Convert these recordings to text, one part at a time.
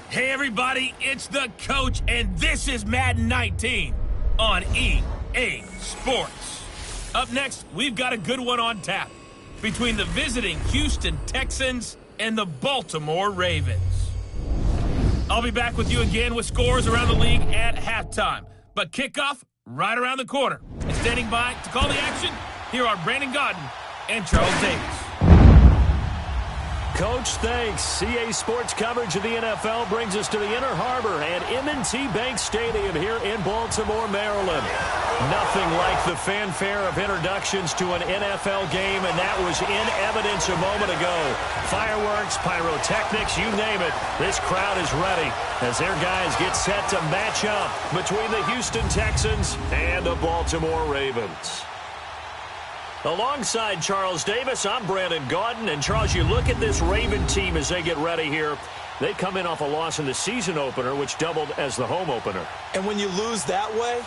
Hey everybody, it's the coach, and this is Madden 19 on EA Sports. Up next, we've got a good one on tap between the visiting Houston Texans and the Baltimore Ravens. I'll be back with you again with scores around the league at halftime, but kickoff right around the corner. And standing by to call the action, here are Brandon Godden and Charles Davis. Coach, thanks. CA Sports coverage of the NFL brings us to the Inner Harbor and M&T Bank Stadium here in Baltimore, Maryland. Nothing like the fanfare of introductions to an NFL game, and that was in evidence a moment ago. Fireworks, pyrotechnics, you name it. This crowd is ready as their guys get set to match up between the Houston Texans and the Baltimore Ravens. Alongside Charles Davis, I'm Brandon Godden. And, Charles, you look at this Raven team as they get ready here. They come in off a loss in the season opener, which doubled as the home opener. And when you lose that way,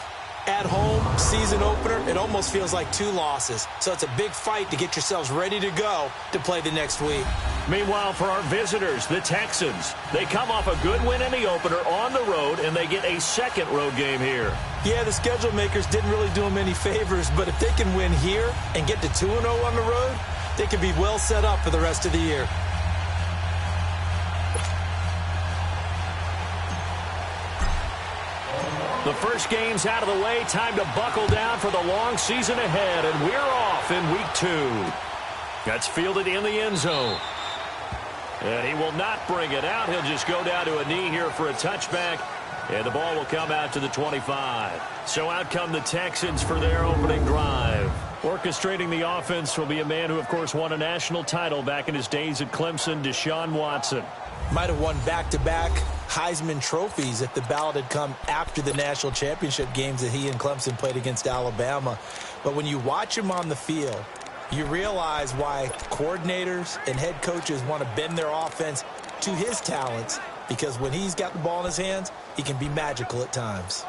at home, season opener, it almost feels like two losses. So it's a big fight to get yourselves ready to go to play the next week. Meanwhile, for our visitors, the Texans, they come off a good win in the opener on the road, and they get a second road game here. Yeah, the schedule makers didn't really do them any favors, but if they can win here and get to 2-0 on the road, they could be well set up for the rest of the year. The first game's out of the way. Time to buckle down for the long season ahead, and we're off in week 2. That's fielded in the end zone. And he will not bring it out. He'll just go down to a knee here for a touchback, and the ball will come out to the 25. So out come the Texans for their opening drive. Orchestrating the offense will be a man who, of course, won a national title back in his days at Clemson, Deshaun Watson. Might have won back-to-back Heisman trophies if the ballot had come after the national championship games that he and Clemson played against Alabama. But when you watch him on the field, you realize why coordinators and head coaches want to bend their offense to his talents, because when he's got the ball in his hands, he can be magical at times.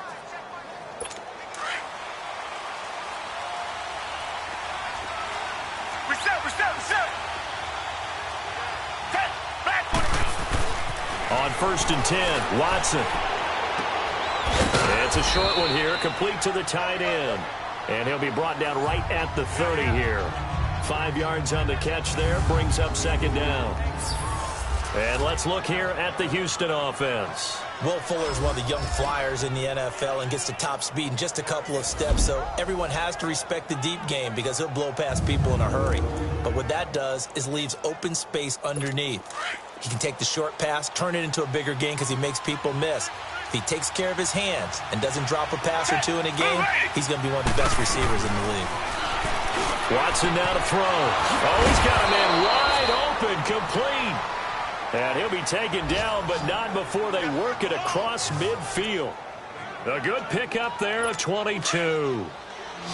On 1st and 10, Watson. It's a short one here, complete to the tight end. And he'll be brought down right at the 30 here. 5 yards on the catch there, brings up second down. And let's look here at the Houston offense. Will Fuller is one of the young flyers in the NFL and gets to top speed in just a couple of steps, so everyone has to respect the deep game because he'll blow past people in a hurry. But what that does is leaves open space underneath. He can take the short pass, turn it into a bigger gain because he makes people miss. If he takes care of his hands and doesn't drop a pass or two in a game, he's going to be one of the best receivers in the league. Watson now to throw. Oh, he's got a man wide open, complete. And he'll be taken down, but not before they work it across midfield. A good pickup there of 22.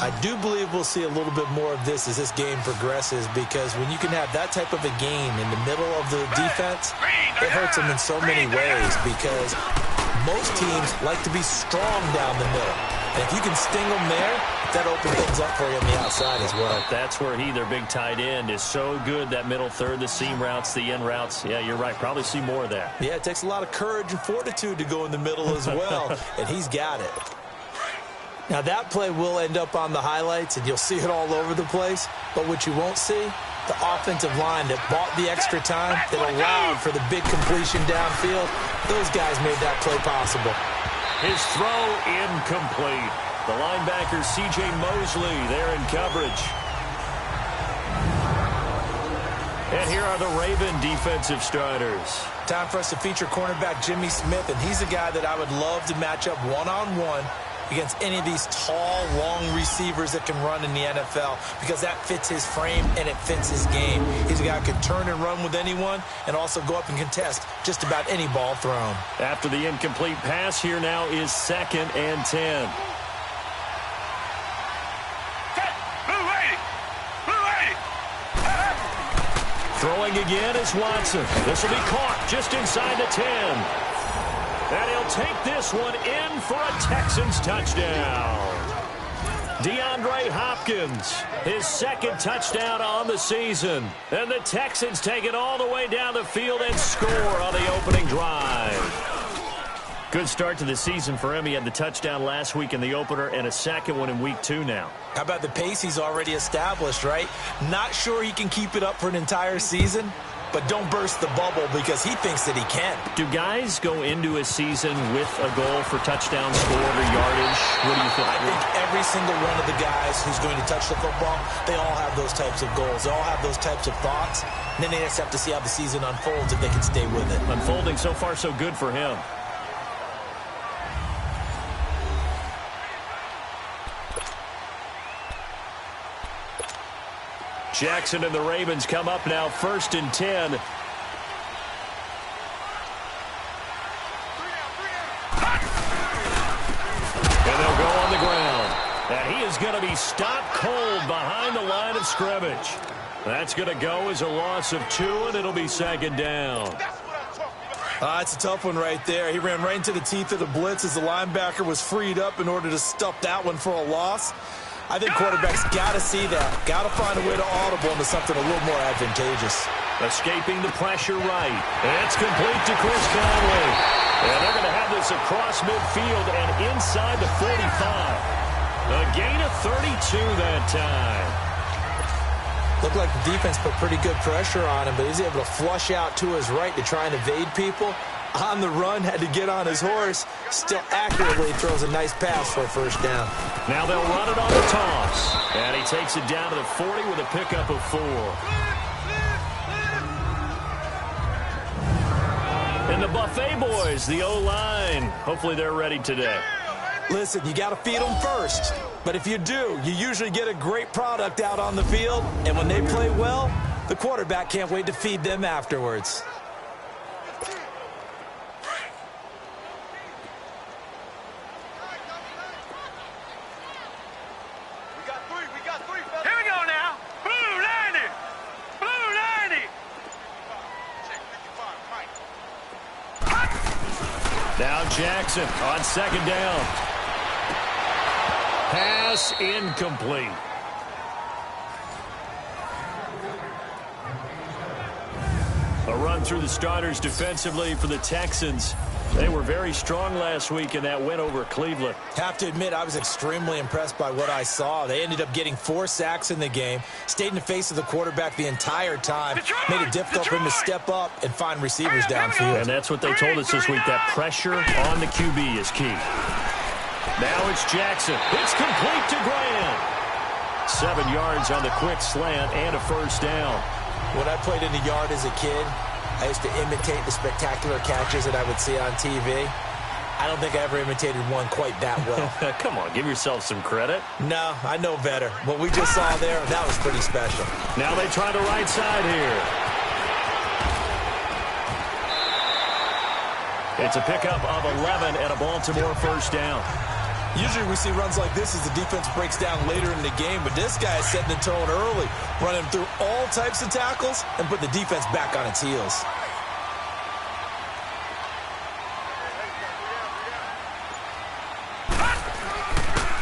I do believe we'll see a little bit more of this as this game progresses, because when you can have that type of a gain in the middle of the defense, it hurts them in so many ways, because most teams like to be strong down the middle. And if you can sting them there, that opens things up for you on the outside as well. That's where their big tight end, is so good, that middle third, the seam routes, the in routes. Yeah, you're right. Probably see more of that. Yeah, it takes a lot of courage and fortitude to go in the middle as well, and he's got it. Now, that play will end up on the highlights, and you'll see it all over the place. But what you won't see, the offensive line that bought the extra time, that allowed for the big completion downfield, those guys made that play possible. His throw incomplete. The linebacker, C.J. Mosley, there in coverage. And here are the Raven defensive starters. Time for us to feature cornerback Jimmy Smith, and he's a guy that I would love to match up one-on-one against any of these tall, long receivers that can run in the NFL, because that fits his frame and it fits his game. He's a guy who can turn and run with anyone and also go up and contest just about any ball thrown. After the incomplete pass, here now is 2nd and 10. Throwing again is Watson. This will be caught just inside the 10. And he'll take this one in for a Texans touchdown. DeAndre Hopkins, his 2nd touchdown on the season. And the Texans take it all the way down the field and score on the opening drive. Good start to the season for him. He had the touchdown last week in the opener and a second one in week 2 now. How about the pace he's already established, right? Not sure he can keep it up for an entire season, but don't burst the bubble because he thinks that he can. Do guys go into a season with a goal for touchdown scored or yardage? What do you think? I think every single one of the guys who's going to touch the football, they all have those types of goals. They all have those types of thoughts. And then they just have to see how the season unfolds if they can stay with it. Unfolding so far so good for him. Jackson and the Ravens come up now, 1st and 10. And they'll go on the ground. And he is going to be stopped cold behind the line of scrimmage. That's going to go as a loss of 2, and it'll be 2nd down. It's a tough one right there. He ran right into the teeth of the blitz as the linebacker was freed up in order to stuff that one for a loss. I think quarterbacks got to see that. Got to find a way to audible into something a little more advantageous. Escaping the pressure right. It's complete to Chris Conley. And they're going to have this across midfield and inside the 45. A gain of 32 that time. Looked like the defense put pretty good pressure on him, but he's able to flush out to his right to try and evade people. On the run, had to get on his horse. Still accurately throws a nice pass for a 1st down. Now they'll run it on the toss. And he takes it down to the 40 with a pickup of 4. And the Buffet boys, the O-line. Hopefully they're ready today. Listen, you got to feed them first. But if you do, you usually get a great product out on the field. And when they play well, the quarterback can't wait to feed them afterwards. Now Jackson on 2nd down. Pass incomplete. A run through the starters defensively for the Texans. They were very strong last week in that win over Cleveland. Have to admit, I was extremely impressed by what I saw. They ended up getting 4 sacks in the game, stayed in the face of the quarterback the entire time, made it difficult for him to step up and find receivers downfield. And that's what they told us this week, that pressure on the QB is key. Now it's Jackson. It's complete to Graham. 7 yards on the quick slant and a 1st down. When I played in the yard as a kid, I used to imitate the spectacular catches that I would see on TV. I don't think I ever imitated one quite that well. Come on, give yourself some credit. No, I know better. What we just saw there, that was pretty special. Now they try the right side here. It's a pickup of 11 and a Baltimore 1st down. Usually we see runs like this as the defense breaks down later in the game, but this guy is setting the tone early, running through all types of tackles and put the defense back on its heels.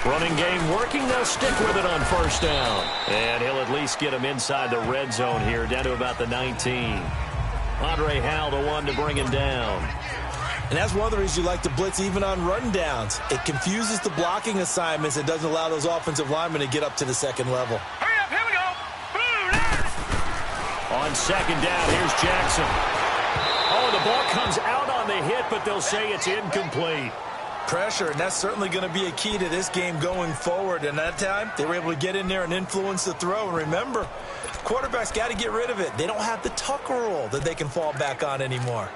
Running game working. They'll stick with it on 1st down. And he'll at least get him inside the red zone here, down to about the 19. Andre Howell, the one to bring him down. And that's one of the reasons you like to blitz even on run downs. It confuses the blocking assignments. It doesn't allow those offensive linemen to get up to the 2nd level. Hurry up, here we go. On 2nd down, here's Jackson. Oh, the ball comes out on the hit, but they'll say it's incomplete. Pressure, and that's certainly going to be a key to this game going forward. And that time, they were able to get in there and influence the throw. And remember, quarterbacks got to get rid of it. They don't have the tuck rule that they can fall back on anymore.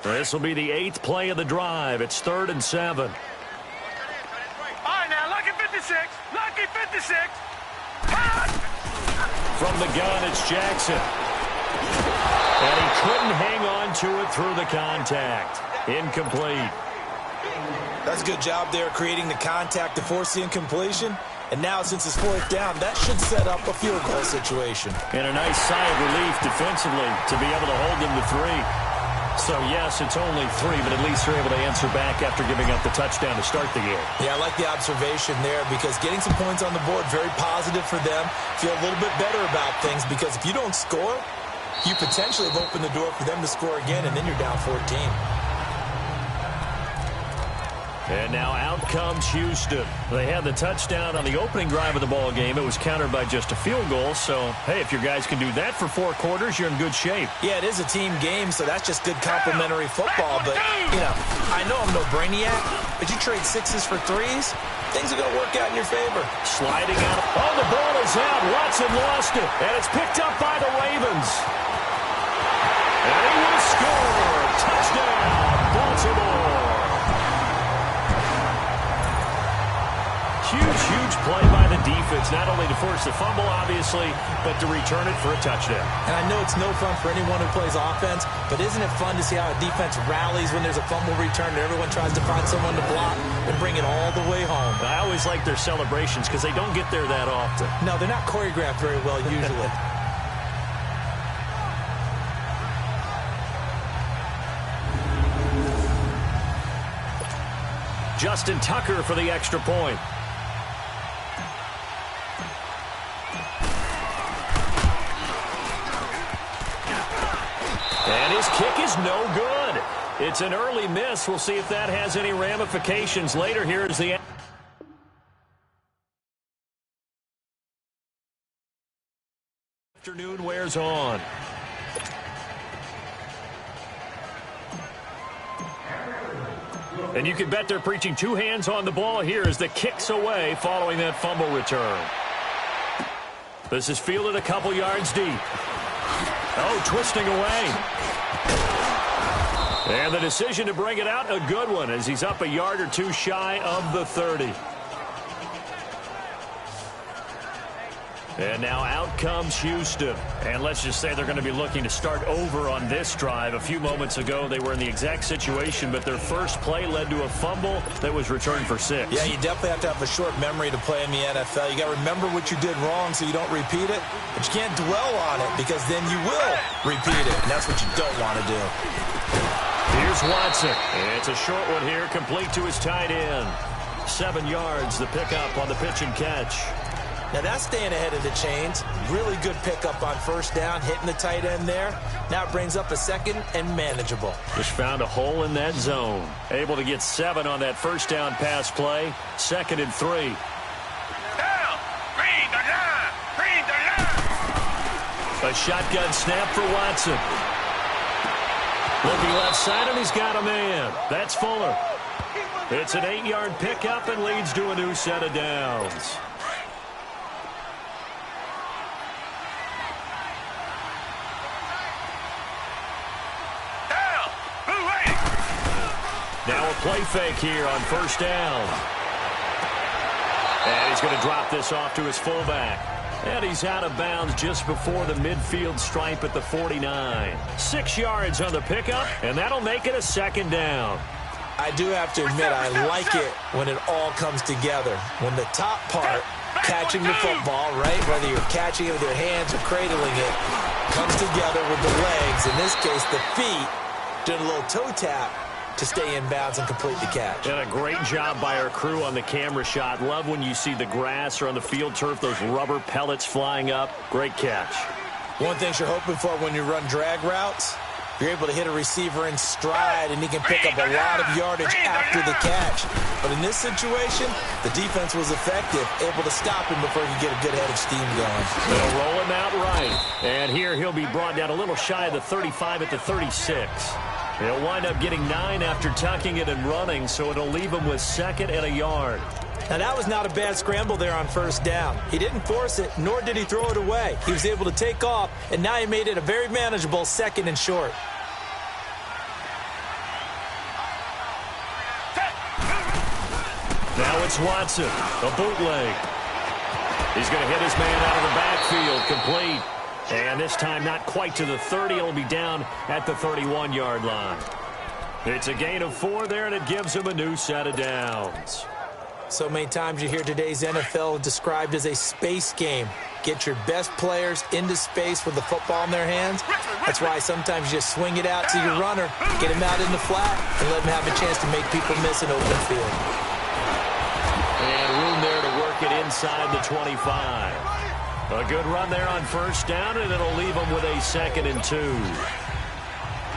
This will be the 8th play of the drive. It's 3rd and 7. All right, now, lucky 56. Lucky 56. From the gun, it's Jackson. And he couldn't hang on to it through the contact. Incomplete. That's a good job there creating the contact to force the incompletion. And now, since it's 4th down, that should set up a field goal situation. And a nice sigh of relief defensively to be able to hold them to 3. So, yes, it's only 3, but at least they're able to answer back after giving up the touchdown to start the game. Yeah, I like the observation there because getting some points on the board, very positive for them. Feel a little bit better about things because if you don't score, you potentially have opened the door for them to score again, and then you're down 14. And now out comes Houston. They had the touchdown on the opening drive of the ball game. It was countered by just a field goal. So, hey, if your guys can do that for 4 quarters, you're in good shape. Yeah, it is a team game, so that's just good complimentary football. But, you know, I know I'm no brainiac, but you trade 6s for 3s, things are going to work out in your favor. Sliding out. Oh, the ball is out. Watson lost it. And it's picked up by the Ravens. And he will score. Touchdown, Baltimore. Huge play by the defense, not only to force the fumble, obviously, but to return it for a touchdown. And I know it's no fun for anyone who plays offense, but isn't it fun to see how a defense rallies when there's a fumble return and everyone tries to find someone to block and bring it all the way home? I always like their celebrations because they don't get there that often. No, they're not choreographed very well usually. Justin Tucker for the extra point. And his kick is no good. It's an early miss. We'll see if that has any ramifications later. Here's the afternoon wears on. And you can bet they're preaching 2 hands on the ball here as the kick's away following that fumble return. This is fielded a couple yards deep. Oh, twisting away. And the decision to bring it out, a good one, as he's up a yard or 2 shy of the 30. And now out comes Houston. And let's just say they're going to be looking to start over on this drive. A few moments ago, they were in the exact situation, but their first play led to a fumble that was returned for 6. Yeah, you definitely have to have a short memory to play in the NFL. You got to remember what you did wrong so you don't repeat it, but you can't dwell on it because then you will repeat it, and that's what you don't want to do. Here's Watson. It's a short one here, complete to his tight end. 7 yards, the pickup on the pitch and catch. Now that's staying ahead of the chains. Really good pickup on first down, hitting the tight end there. Now it brings up a second and manageable. Just found a hole in that zone. Able to get 7 on that first down pass play. 2nd and 3. Down. Green the line. Green the line. A shotgun snap for Watson. Looking left side, and he's got a man. That's Fuller. It's an 8-yard pickup and leads to a new set of downs. Now a play fake here on first down. And he's going to drop this off to his fullback. And he's out of bounds just before the midfield stripe at the 49. 6 yards on the pickup, and that'll make it a 2nd down. I do have to admit, I like it when it all comes together. When the top part, catching the football, right, whether you're catching it with your hands or cradling it, comes together with the legs, in this case the feet, doing a little toe tap to stay in bounds and complete the catch. And a great job by our crew on the camera shot. Love when you see the grass or on the field turf, those rubber pellets flying up. Great catch. One thing you're hoping for when you run drag routes, you're able to hit a receiver in stride, and he can pick up a lot of yardage after the catch. But in this situation, the defense was effective, able to stop him before he could get a good head of steam going. They'll roll him out right. And here he'll be brought down a little shy of the 35 at the 36. He'll wind up getting 9 after tucking it and running, so it'll leave him with 2nd and a yard. Now, that was not a bad scramble there on first down. He didn't force it, nor did he throw it away. He was able to take off, and now he made it a very manageable 2nd and short. Now it's Watson, a bootleg. He's going to hit his man out of the backfield, complete. And this time not quite to the 30. He'll be down at the 31-yard line. It's a gain of 4 there, and it gives him a new set of downs. So many times you hear today's NFL described as a space game. Get your best players into space with the football in their hands. That's why sometimes you just swing it out to your runner, get him out in the flat, and let him have a chance to make people miss an open field. And room there to work it inside the 25. A good run there on first down, and it'll leave them with a 2nd and 2.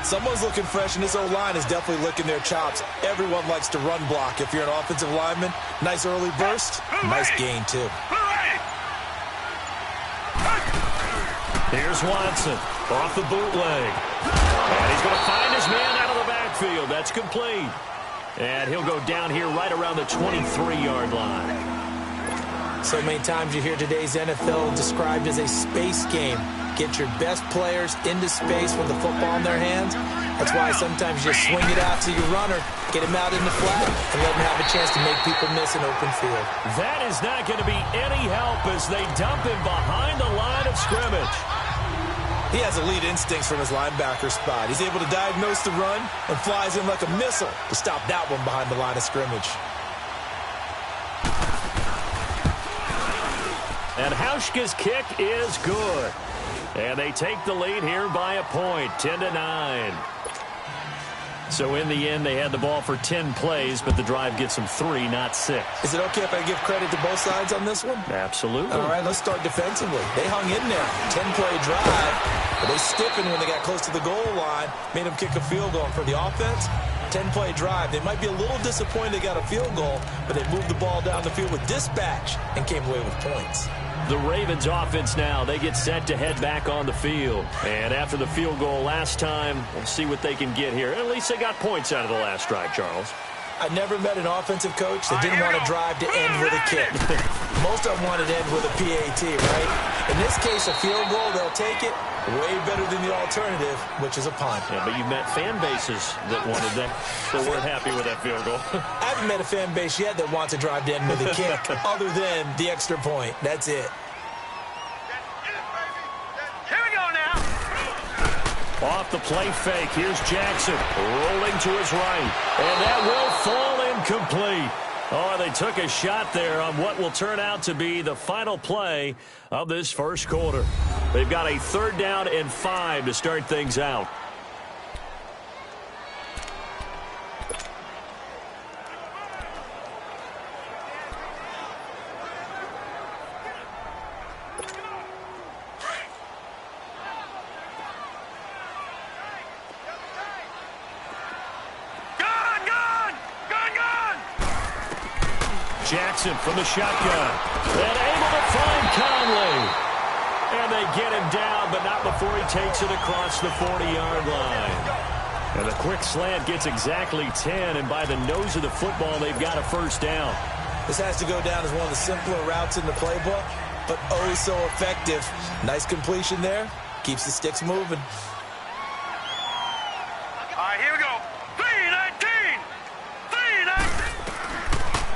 Someone's looking fresh, and this O-line is definitely licking their chops. Everyone likes to run block. If you're an offensive lineman, nice early burst, nice gain, too. Here's Watson off the bootleg. And he's going to find his man out of the backfield. That's complete. And he'll go down here right around the 23-yard line. So many times you hear today's NFL described as a space game. Get your best players into space with the football in their hands. That's why sometimes you swing it out to your runner, get him out in the flat, and let him have a chance to make people miss an open field. That is not going to be any help as they dump him behind the line of scrimmage. He has elite instincts from his linebacker spot. He's able to diagnose the run and flies in like a missile to stop that one behind the line of scrimmage. And Hauschka's kick is good. And they take the lead here by a point, 10-9. So in the end, they had the ball for 10 plays, but the drive gets them 3, not 6. Is it okay if I give credit to both sides on this one? Absolutely. All right, let's start defensively. They hung in there. 10-play drive, but they stiffened when they got close to the goal line, made them kick a field goal. And for the offense, 10-play drive. They might be a little disappointed they got a field goal, but they moved the ball down the field with dispatch and came away with points. The Ravens offense now, they get set to head back on the field. And after the field goal last time, we'll see what they can get here. At least they got points out of the last drive, Charles. I never met an offensive coach that didn't want to drive to end with a kick. Most of them wanted to end with a PAT, right? In this case, a field goal, they'll take it. Way better than the alternative, which is a punt. Yeah, but you met fan bases that wanted that, that weren't happy with that field goal. I haven't met a fan base yet that wants to drive to end with a kick, other than the extra point. That's it. Here we go now. Off the play fake, here's Jackson rolling to his right. And that will fall incomplete. Oh, they took a shot there on what will turn out to be the final play of this first quarter. They've got a 3rd down and 5 to start things out. Jackson from the shotgun. And able to find Conley. And they get him down, but not before he takes it across the 40-yard line. And a quick slant gets exactly 10, and by the nose of the football, they've got a 1st down. This has to go down as one of the simpler routes in the playbook, but oh so effective. Nice completion there. Keeps the sticks moving. All right, here we go. 3-19.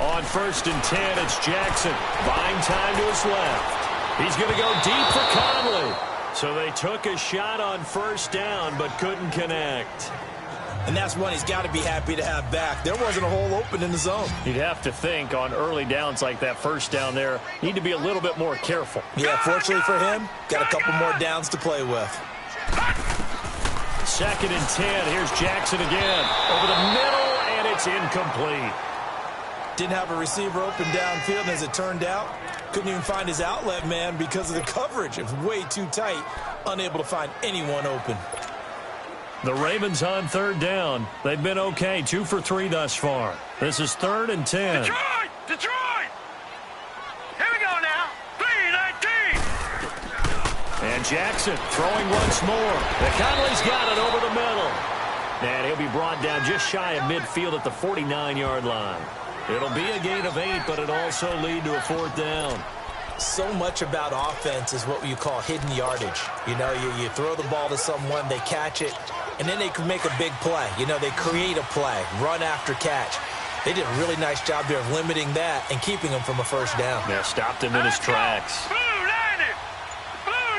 3-19. On 1st and 10, it's Jackson. Buying time to his left. He's going to go deep for Conley. So they took a shot on 1st down, but couldn't connect. And that's one he's got to be happy to have back. There wasn't a hole open in the zone. You'd have to think on early downs like that 1st down there, need to be a little bit more careful. Yeah, fortunately for him, got a couple more downs to play with. 2nd and 10, here's Jackson again. Over the middle, and it's incomplete. Didn't have a receiver open downfield, and as it turned out, couldn't even find his outlet man because of the coverage. It was way too tight, unable to find anyone open. The Ravens on 3rd down. They've been okay, 2 for 3 thus far. This is 3rd and 10. Detroit! Detroit! Here we go now. 3-19. And Jackson throwing once more. And Conley's got it over the middle. And he'll be brought down just shy of midfield at the 49-yard line. It'll be a gain of 8, but it'll also lead to a 4th down. So much about offense is what you call hidden yardage. You know, you throw the ball to someone, they catch it, and then they can make a big play. You know, they create a play, run after catch. They did a really nice job there of limiting that and keeping him from a 1st down. Yeah, stopped him in his tracks. Blue 90. Blue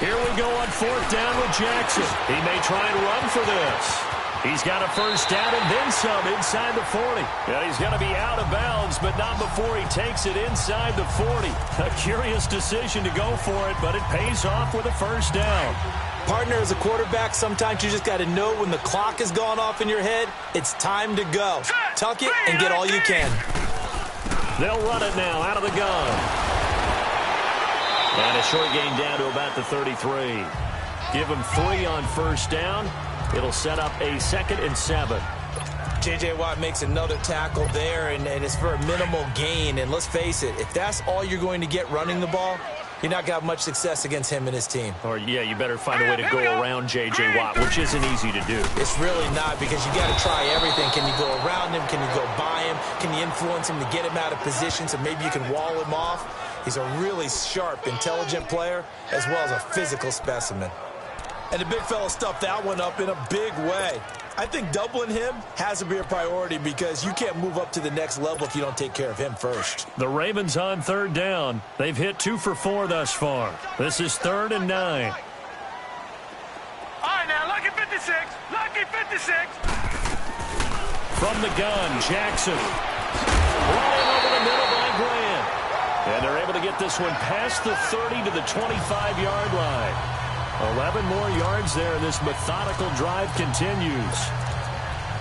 90. Here we go on 4th down with Jackson. He may try and run for this. He's got a first down and then some inside the 40. And he's going to be out of bounds, but not before he takes it inside the 40. A curious decision to go for it, but it pays off with a first down. Partner, as a quarterback, sometimes you just got to know when the clock has gone off in your head, it's time to go. Tuck it and get all you can. They'll run it now out of the gun. And a short gain down to about the 33. Give him 3 on first down. It'll set up a 2nd and 7. J.J. Watt makes another tackle there, and it's for a minimal gain. And let's face it, if that's all you're going to get running the ball, you're not going to have much success against him and his team. Or, yeah, you better find a way to go around J.J. Watt, which isn't easy to do. It's really not, because you got to try everything. Can you go around him? Can you go by him? Can you influence him to get him out of position so maybe you can wall him off? He's a really sharp, intelligent player, as well as a physical specimen. And the big fella stuffed that one up in a big way. I think doubling him has to be a priority, because you can't move up to the next level if you don't take care of him first. The Ravens on 3rd down. They've hit 2 for 4 thus far. This is 3rd and 9. All right, now, lucky 56. Lucky 56. From the gun, Jackson. Running over the middle by Grant. And they're able to get this one past the 30 to the 25-yard line. 11 more yards there, and this methodical drive continues.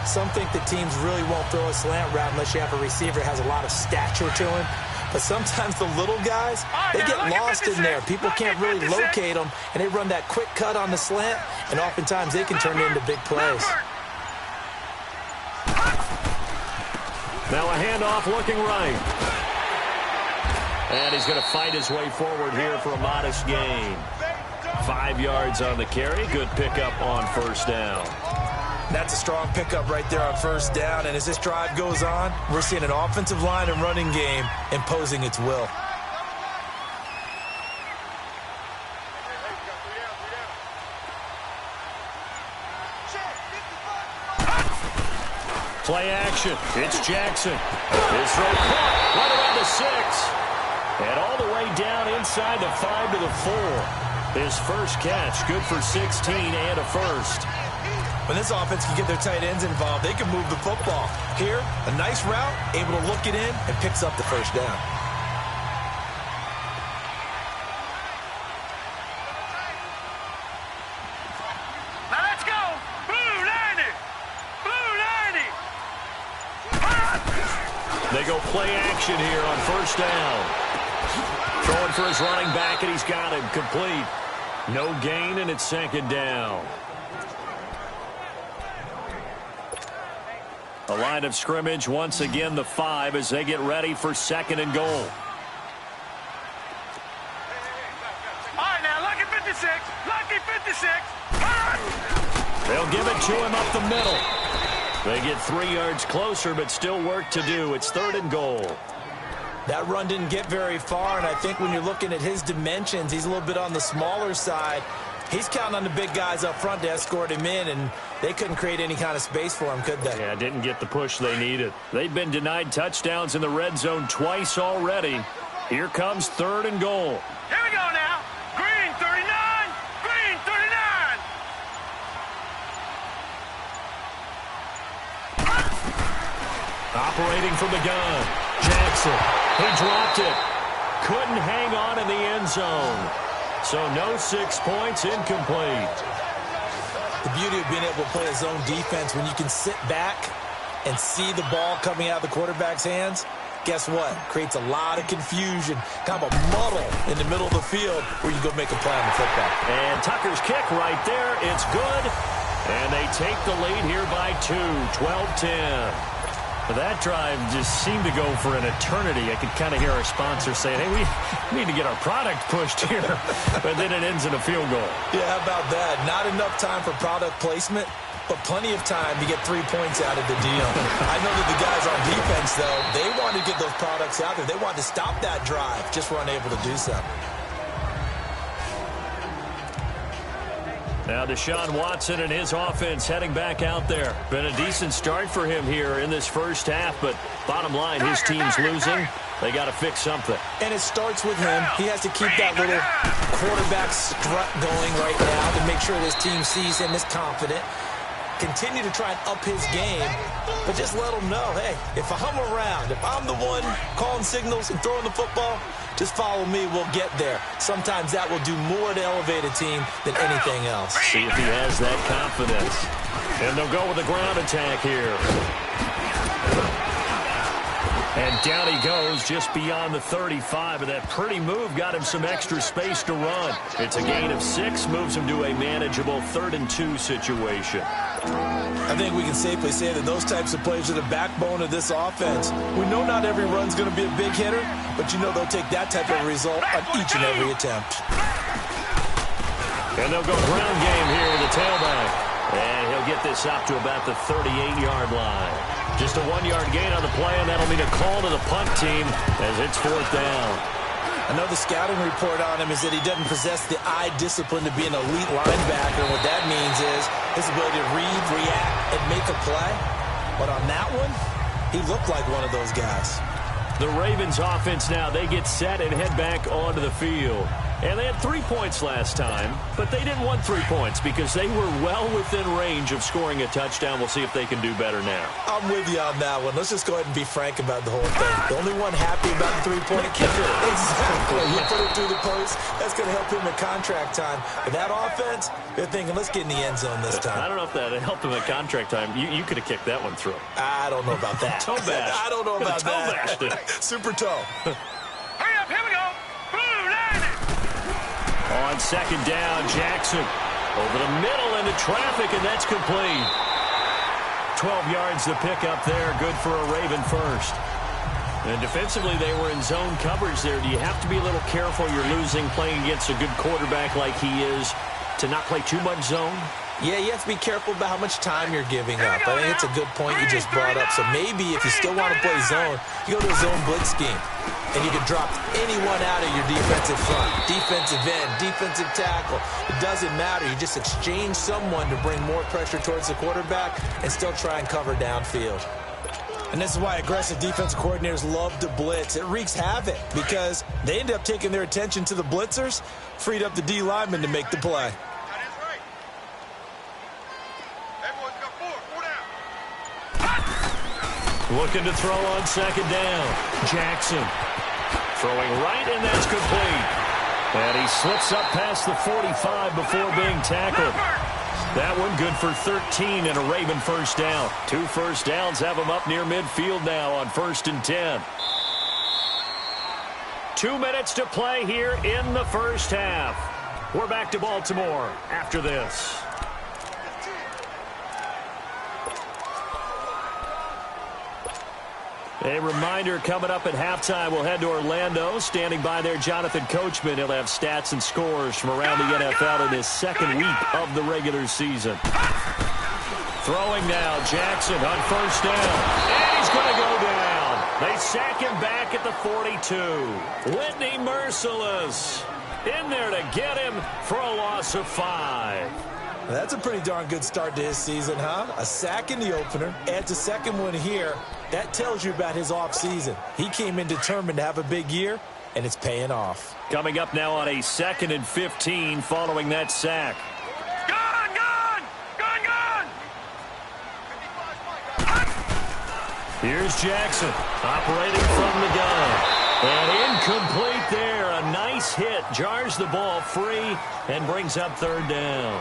Some think the teams really won't throw a slant route unless you have a receiver that has a lot of stature to him. But sometimes the little guys, they get lost in there. People can't really locate them, and they run that quick cut on the slant, and oftentimes they can turn it into big plays. Now a handoff looking right. And he's going to fight his way forward here for a modest gain. 5 yards on the carry. Good pickup on first down. That's a strong pickup right there on first down. And as this drive goes on, we're seeing an offensive line and running game imposing its will. Play action. It's Jackson. His throw caught right around the 6. And all the way down inside the 5 to the 4. His first catch, good for 16 and a first. When this offense can get their tight ends involved, they can move the football. Here, a nice route, able to look it in, and picks up the first down. Now let's go. Blue 90. Blue 90. They go play action here on first down. Throwing for his running back, and he's got him complete. No gain, and it's 2nd down. A line of scrimmage, once again the 5 as they get ready for 2nd and goal. All right, now, lucky 56. Lucky 56. They'll give it to him up the middle. They get 3 yards closer, but still work to do. It's 3rd and goal. That run didn't get very far, and I think when you're looking at his dimensions, he's a little bit on the smaller side. He's counting on the big guys up front to escort him in, and they couldn't create any kind of space for him, could they? Yeah, didn't get the push they needed. They've been denied touchdowns in the red zone twice already. Here comes 3rd and goal. Here we go now. Green 39. Green 39. Operating from the gun. Jackson. He dropped it. Couldn't hang on in the end zone. So no 6 points, incomplete. The beauty of being able to play a zone defense, when you can sit back and see the ball coming out of the quarterback's hands, guess what? Creates a lot of confusion, kind of a muddle in the middle of the field where you go make a play on the football. And Tucker's kick right there. It's good. And they take the lead here by 2, 12-10. That drive just seemed to go for an eternity. I could kind of hear our sponsor saying, hey, we need to get our product pushed here. But then it ends in a field goal. Yeah, how about that? Not enough time for product placement, but plenty of time to get 3 points out of the deal. I know that the guys on defense, though, they wanted to get those products out there. They wanted to stop that drive, just were unable to do so. Now Deshaun Watson and his offense heading back out there. Been a decent start for him here in this first half, but bottom line, his team's losing. They got to fix something. And it starts with him. He has to keep that little quarterback strut going right now to make sure this team sees him as confident. continue to try and up his game, but just let him know, hey, if I'm around, if I'm the one calling signals and throwing the football, just follow me, we'll get there. Sometimes that will do more to elevate a team than anything else. See if he has that confidence. And they'll go with the ground attack here. And down he goes just beyond the 35. And that pretty move got him some extra space to run. It's a gain of 6, moves him to a manageable 3rd and 2 situation. I think we can safely say that those types of plays are the backbone of this offense. We know not every run's going to be a big hitter, but you know they'll take that type of result on each and every attempt. And they'll go ground game here with the tailback. And he'll get this up to about the 38-yard line. Just a 1-yard gain on the play, and that'll mean a call to the punt team as it's 4th down. I know the scouting report on him is that he doesn't possess the eye discipline to be an elite linebacker. And what that means is his ability to read, react, and make a play. But on that one, he looked like one of those guys. The Ravens offense now, they get set and head back onto the field. And they had 3 points last time, but they didn't want 3 points because they were well within range of scoring a touchdown. We'll see if they can do better now. I'm with you on that one. Let's just go ahead and be frank about the whole thing. The only one happy about the 3-point kicker. Exactly. You put it through the post. That's going to help him in contract time. But that offense, they're thinking, let's get in the end zone this time. I don't know if that helped him in contract time. You could have kicked that one through. I don't know about that. Toe bash. I don't know about that. Super toe. Hurry up, here we go. Blue line it. On 2nd down, Jackson over the middle into traffic, and that's complete. 12 yards the pickup there, good for a Raven first. And defensively, they were in zone coverage there. Do you have to be a little careful? You're losing playing against a good quarterback like he is to not play too much zone? Yeah, you have to be careful about how much time you're giving up. I think it's a good point you just brought up. So maybe if you still want to play zone, you go to a zone blitz scheme. And you can drop anyone out of your defensive front, defensive end, defensive tackle. It doesn't matter. You just exchange someone to bring more pressure towards the quarterback and still try and cover downfield. And this is why aggressive defensive coordinators love to blitz. It wreaks havoc because they end up taking their attention to the blitzers, freed up the D lineman to make the play. That is right. Everyone's got four down. Looking to throw on 2nd down. Jackson throwing right, and that's complete. And he slips up past the 45 before being tackled. That one good for 13 and a Raven 1st down. 2 first downs have him up near midfield now on 1st and 10. 2 minutes to play here in the 1st half. We're back to Baltimore after this. A reminder coming up at halftime, we'll head to Orlando. Standing by there, Jonathan Coachman. He'll have stats and scores from around the NFL in his 2nd week of the regular season. Throwing now, Jackson on 1st down. And he's going to go down. They sack him back at the 42. Whitney Merciless in there to get him for a loss of 5. That's a pretty darn good start to his season, huh? A sack in the opener, adds a 2nd one here. That tells you about his offseason. He came in determined to have a big year, and it's paying off. Coming up now on a 2nd and 15 following that sack. Gone, gone, gone, gone. Here's Jackson operating from the gun. And incomplete there. A nice hit. Jars the ball free and brings up 3rd down.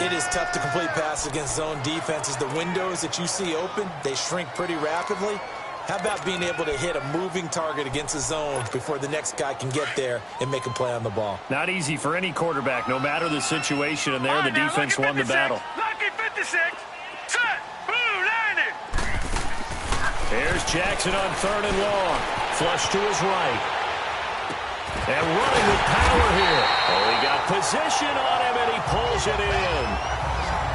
It is tough to complete passes against zone defenses. The windows that you see open, they shrink pretty rapidly. How about being able to hit a moving target against a zone before the next guy can get there and make a play on the ball? Not easy for any quarterback, no matter the situation, and there the defense won the battle. Lucky 56. Set. Blue line it. There's Jackson on 3rd and long. Flush to his right. And running with power here. Oh, he got position on him, and he pulls it in.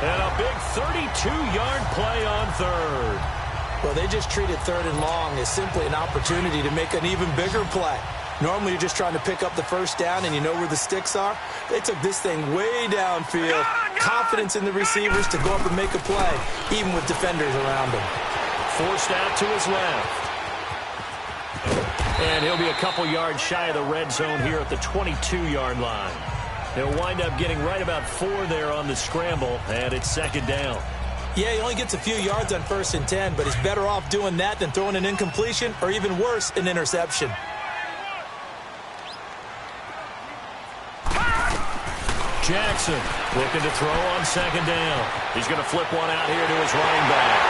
And a big 32-yard play on 3rd. Well, they just treated 3rd and long as simply an opportunity to make an even bigger play. Normally, you're just trying to pick up the 1st down, and you know where the sticks are. They took this thing way downfield. Confidence in the receivers to go up and make a play, even with defenders around him. Forced out to his left. And he'll be a couple yards shy of the red zone here at the 22-yard line. He'll wind up getting right about 4 there on the scramble, and it's second down. Yeah, he only gets a few yards on 1st and 10, but he's better off doing that than throwing an incompletion or even worse, an interception. Jackson looking to throw on second down. He's going to flip one out here to his running back.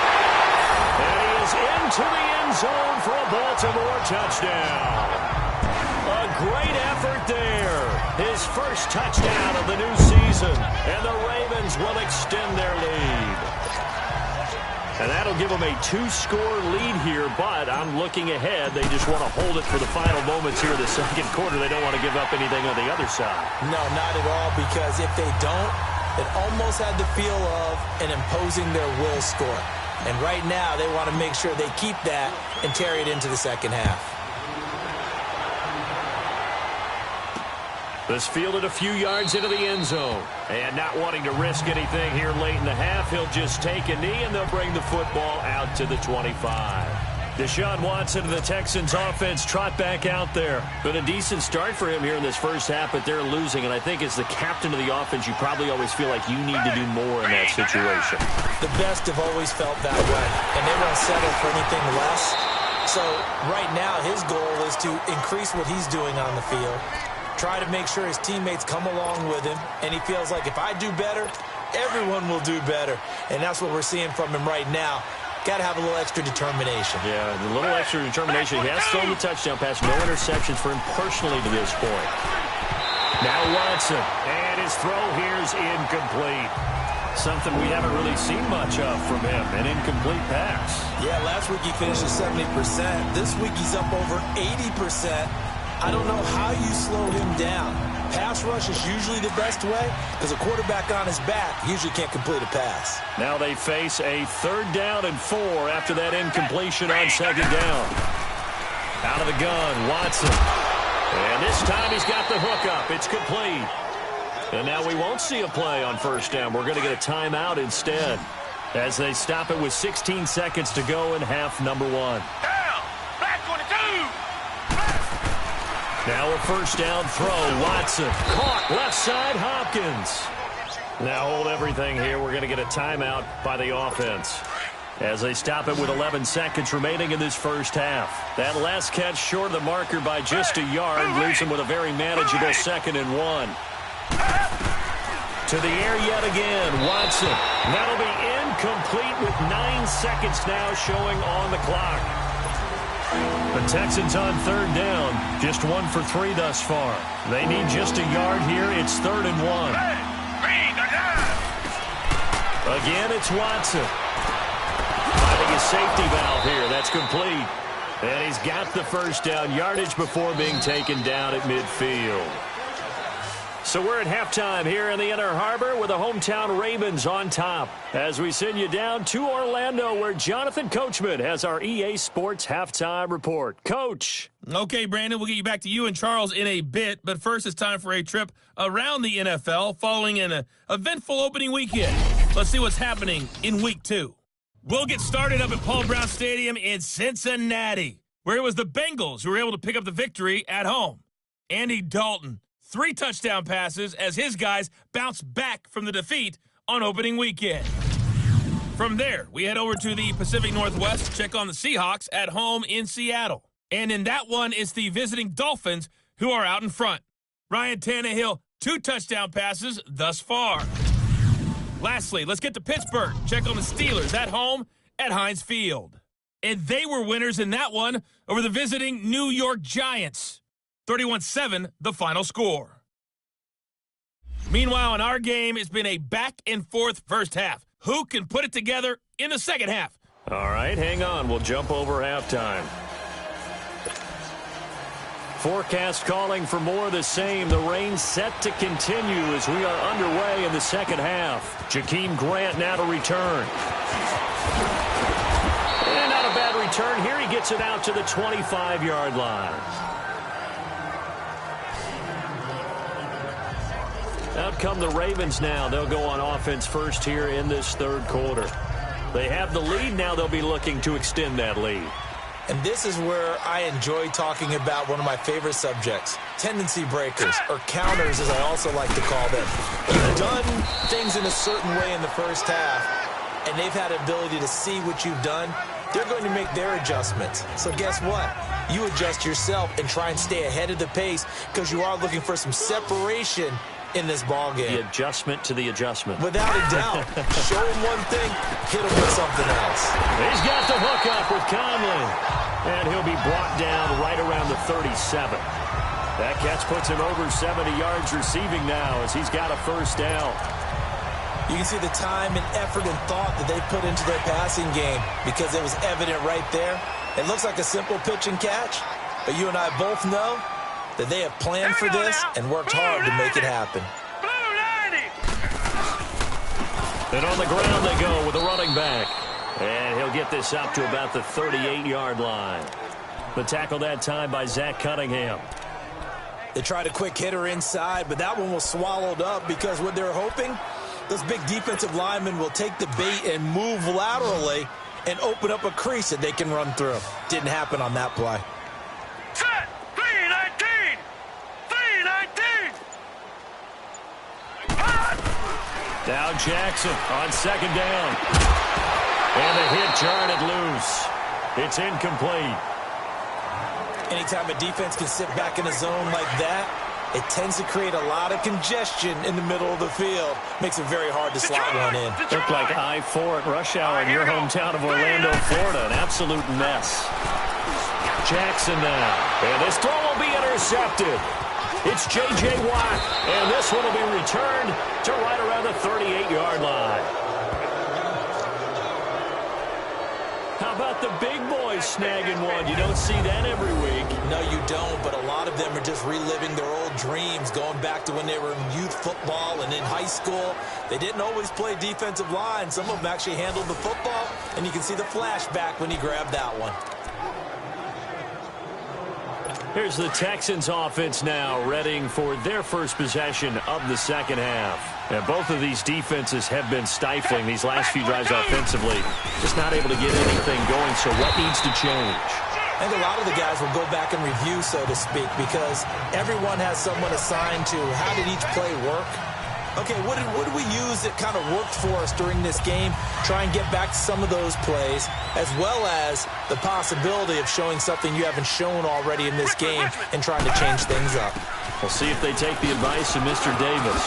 And he is into the end zone for a Baltimore touchdown. A great effort there. His first touchdown of the new season. And the Ravens will extend their lead. And that'll give them a 2-score lead here, but I'm looking ahead. They just want to hold it for the final moments here in the second quarter. They don't want to give up anything on the other side. No, not at all, because if they don't, it almost had the feel of an imposing their will score. And right now, they want to make sure they keep that and carry it into the second half. This fielded a few yards into the end zone. And not wanting to risk anything here late in the half, he'll just take a knee and they'll bring the football out to the 25. Deshaun Watson of the Texans offense trot back out there. Been a decent start for him here in this first half, but they're losing. And I think as the captain of the offense, you probably always feel like you need to do more in that situation. The best have always felt that way, and they won't settle for anything less. So right now, his goal is to increase what he's doing on the field. Try to make sure his teammates come along with him, and he feels like if I do better, everyone will do better. And that's what we're seeing from him right now. Got to have a little extra determination. Yeah, a little extra determination. He has thrown the touchdown pass. No interceptions for him personally to this point. Now Watson, and his throw here is incomplete. Something we haven't really seen much of from him, an incomplete pass. Yeah, last week he finished at 70%. This week he's up over 80%. I don't know how you slow him down. Pass rush is usually the best way because a quarterback on his back usually can't complete a pass. Now they face a 3rd down and 4 after that incompletion on second down. Out of the gun, Watson. And this time he's got the hook up. It's complete. And now we won't see a play on 1st down. We're going to get a timeout instead as they stop it with 16 seconds to go in half number 1. Down. Black 22. Now a 1st down throw. Watson caught left side. Hopkins. Now hold everything here. We're going to get a timeout by the offense as they stop it with 11 seconds remaining in this first half. That last catch short of the marker by just a yard leaves them with a very manageable 2nd and 1. To the air yet again. Watson. That'll be incomplete with 9 seconds now showing on the clock. The Texans on 3rd down. Just 1 for 3 thus far. They need just a yard here. It's 3rd and 1. Again, it's Watson. Finding his safety valve here. That's complete. And he's got the 1st down yardage before being taken down at midfield. So we're at halftime here in the Inner Harbor with the hometown Ravens on top as we send you down to Orlando where Jonathan Coachman has our EA Sports halftime report. Coach. Okay, Brandon, we'll get you back to you and Charles in a bit, but first it's time for a trip around the NFL following an eventful opening weekend. Let's see what's happening in Week 2. We'll get started up at Paul Brown Stadium in Cincinnati, where it was the Bengals who were able to pick up the victory at home. Andy Dalton, 3 touchdown passes as his guys bounce back from the defeat on opening weekend. From there, we head over to the Pacific Northwest to check on the Seahawks at home in Seattle. And in that one, it's the visiting Dolphins who are out in front. Ryan Tannehill, 2 touchdown passes thus far. Lastly, let's get to Pittsburgh. Check on the Steelers at home at Heinz Field. And they were winners in that one over the visiting New York Giants. 31-7, the final score. Meanwhile, in our game, it's been a back-and-forth first half. Who can put it together in the second half? All right, hang on. We'll jump over halftime. Forecast calling for more of the same. The rain set to continue as we are underway in the second half. Jakeem Grant now to return. And not a bad return here. He gets it out to the 25-yard line. Out come the Ravens now. They'll go on offense first here in this 3rd quarter. They have the lead now. They'll be looking to extend that lead. And this is where I enjoy talking about one of my favorite subjects, tendency breakers, or counters as I also like to call them. You've done things in a certain way in the first half, and they've had an ability to see what you've done. They're going to make their adjustments. So guess what? You adjust yourself and try and stay ahead of the pace because you are looking for some separation in this ball game. The adjustment to the adjustment. Without a doubt. Show him one thing, hit him with something else. He's got the hook up with Conley. And he'll be brought down right around the 37. That catch puts him over 70 yards receiving now as he's got a first down. You can see the time and effort and thought that they put into their passing game because it was evident right there. It looks like a simple pitch and catch, but you and I both know that they have planned for this and worked hard to make it happen. And on the ground they go with the running back. And he'll get this up to about the 38-yard line. The tackle that time by Zach Cunningham. They tried a quick hitter inside, but that one was swallowed up because what they're hoping, those big defensive linemen will take the bait and move laterally and open up a crease that they can run through. Didn't happen on that play. Set! 3-19! 3-19! Now Jackson on second down. And the hit jarred it loose. It's incomplete. Anytime a defense can sit back in a zone like that, it tends to create a lot of congestion in the middle of the field. Makes it very hard to slot one in. Looked like I-4 at rush hour in your hometown of Orlando, Florida. An absolute mess. Jackson now. And this throw will be intercepted. It's J.J. Watt. And this one will be returned to right around the 38-yard line. How about the big boys snagging one? You don't see that every week. No, you don't, but a lot of them are just reliving their old dreams, going back to when they were in youth football and in high school. They didn't always play defensive line. Some of them actually handled the football, and you can see the flashback when he grabbed that one. Here's the Texans offense now, readying for their first possession of the second half. And both of these defenses have been stifling these last few drives offensively. Just not able to get anything going, so what needs to change? I think a lot of the guys will go back and review, so to speak, because everyone has someone assigned to how did each play work. Okay, what did we use that kind of worked for us during this game? Try and get back to some of those plays, as well as the possibility of showing something you haven't shown already in this game and trying to change things up. We'll see if they take the advice of Mr. Davis.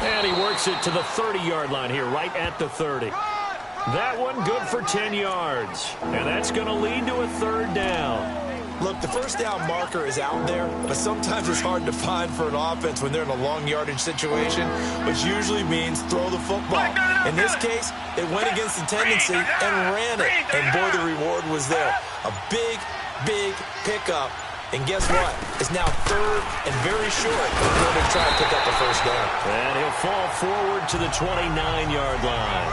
And he works it to the 30-yard line here, right at the 30. That one good for 10 yards. And that's going to lead to a third down. Look, the first down marker is out there, but sometimes it's hard to find for an offense when they're in a long yardage situation, which usually means throw the football. In this case, they went against the tendency and ran it, and boy, the reward was there. A big, big pickup, and guess what? It's now third and very short in order to try and pick up the first down. And he'll fall forward to the 29-yard line.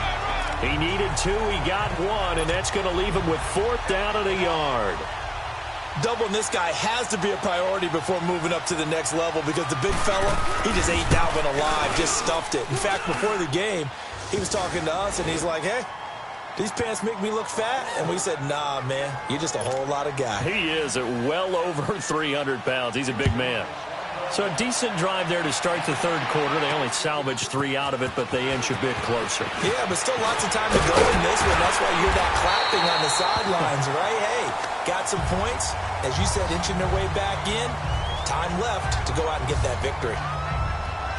He needed two, he got one, and that's going to leave him with fourth down and a yard. Doubling this guy has to be a priority before moving up to the next level because the big fella, he just ate that one alive, just stuffed it. In fact, before the game, he was talking to us, and he's like, hey, these pants make me look fat? And we said, nah, man, you're just a whole lot of guy. He is at well over 300 pounds. He's a big man. So a decent drive there to start the third quarter. They only salvaged 3 out of it, but they inch a bit closer. Yeah, but still lots of time to go in this one. That's why you hear that clapping on the sidelines, right? Hey, got some points. As you said, inching their way back in. Time left to go out and get that victory.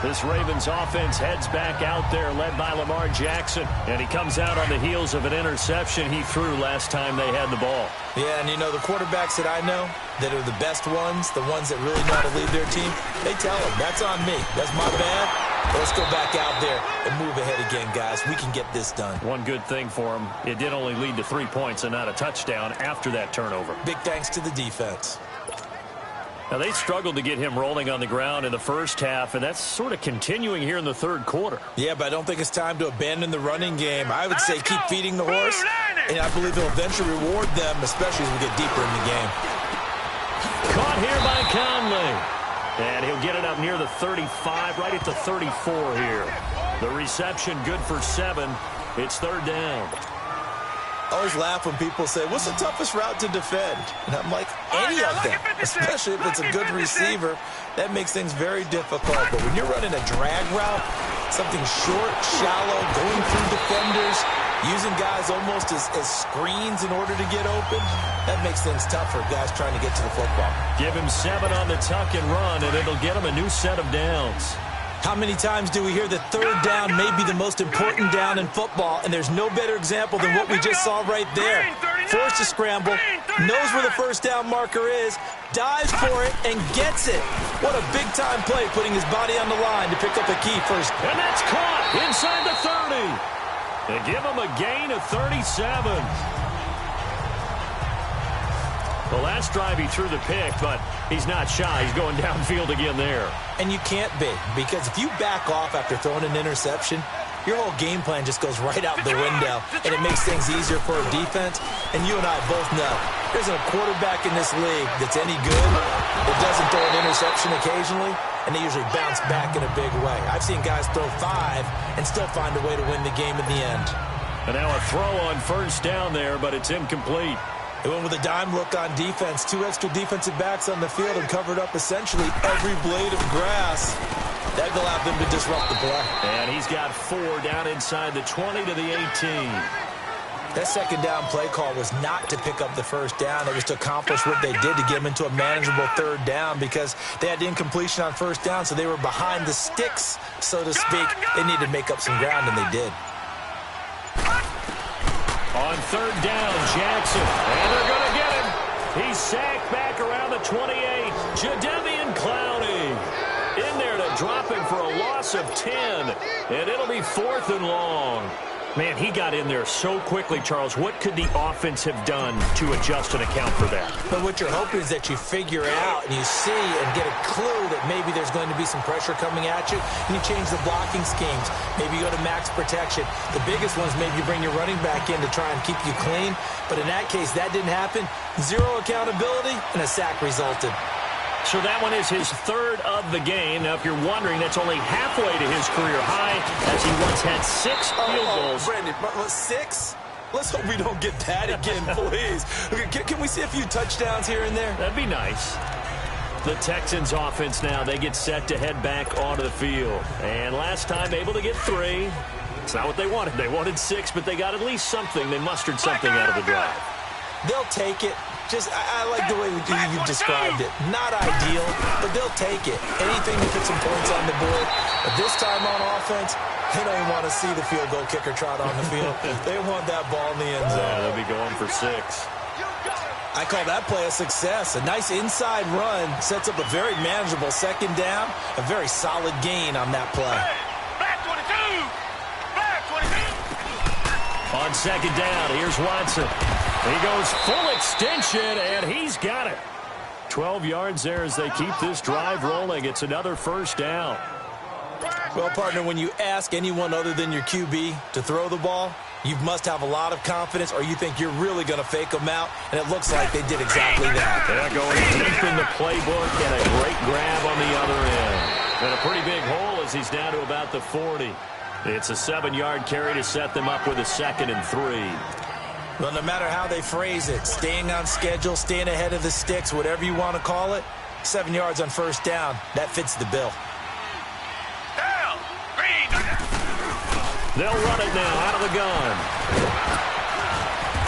This Ravens offense heads back out there, led by Lamar Jackson. And he comes out on the heels of an interception he threw last time they had the ball. Yeah, and you know, the quarterbacks that I know that are the best ones, the ones that really know how to lead their team, they tell them, that's on me. That's my bad. But let's go back out there and move ahead again, guys. We can get this done. One good thing for him, it did only lead to 3 points and not a touchdown after that turnover. Big thanks to the defense. Now, they struggled to get him rolling on the ground in the first half, and that's sort of continuing here in the third quarter. Yeah, but I don't think it's time to abandon the running game. I would say keep feeding the horse, and I believe it'll eventually reward them, especially as we get deeper in the game. Caught here by Conley. And he'll get it up near the 35, right at the 34 here. The reception good for 7. It's third down. I always laugh when people say, what's the toughest route to defend? And I'm like, any of them, especially if it's a good receiver. That makes things very difficult. But when you're running a drag route, something short, shallow, going through defenders, using guys almost as screens in order to get open, that makes things tough for guys trying to get to the football. Give him 7 on the tuck and run, and it'll get him a new set of downs. How many times do we hear that third down may be the most important down in football, and there's no better example than what we just saw right there. Forced to scramble, knows where the first down marker is, dives for it, and gets it. What a big-time play, putting his body on the line to pick up a key first. And that's caught inside the 30. They give him a gain of 37. The last drive he threw the pick, but he's not shy. He's going downfield again there. And you can't be, because if you back off after throwing an interception, your whole game plan just goes right out the window, and it makes things easier for a defense. And you and I both know there's a quarterback in this league that's any good that doesn't throw an interception occasionally, and they usually bounce back in a big way. I've seen guys throw 5 and still find a way to win the game in the end. And now a throw on first down there, but it's incomplete. They went with a dime look on defense. 2 extra defensive backs on the field and covered up essentially every blade of grass. That allowed them to disrupt the play. And he's got 4 down inside the 20 to the 18. That second down play call was not to pick up the first down. It was to accomplish what they did to get them into a manageable third down because they had incompletion on first down, so they were behind the sticks, so to speak. They needed to make up some ground, and they did. On third down, Jackson. And they're going to get him. He's sacked back around the 28. Jadeveon Clowney in there to drop him for a loss of 10. And it'll be 4th and long. Man, he got in there so quickly, Charles. What could the offense have done to adjust and account for that? But what you're hoping is that you figure out and you see and get a clue that maybe there's going to be some pressure coming at you, and you change the blocking schemes. Maybe you go to max protection. The biggest ones, maybe you bring your running back in to try and keep you clean. But in that case, that didn't happen. 0 accountability, and a sack resulted. So that one is his 3rd of the game. Now, if you're wondering, that's only halfway to his career high, as he once had 6 field goals. Brandon, 6? Let's hope we don't get that again, please. Can we see a few touchdowns here and there? That'd be nice. The Texans offense now, they get set to head back onto the field. And last time, able to get 3. It's not what they wanted. They wanted 6, but they got at least something. They mustered something out of the drive. They'll take it. I like the way you described it. Not ideal, but they'll take it. Anything to put some points on the board. But this time on offense, they don't even want to see the field goal kicker trot on the field. They want that ball in the end zone. Yeah, they'll be going for 6. I call that play a success. A nice inside run sets up a very manageable second down. A very solid gain on that play. Back 22! Back 22! On second down, here's Watson. He goes full extension, and he's got it. 12 yards there as they keep this drive rolling. It's another first down. Well, partner, when you ask anyone other than your QB to throw the ball, you must have a lot of confidence, or you think you're really going to fake them out, and it looks like they did exactly that. They're going deep in the playbook, and a great grab on the other end. And a pretty big hole as he's down to about the 40. It's a 7-yard carry to set them up with a 2nd and 3. Well, no matter how they phrase it, staying on schedule, staying ahead of the sticks, whatever you want to call it, 7 yards on first down, that fits the bill. Down! Green! They'll run it now out of the gun.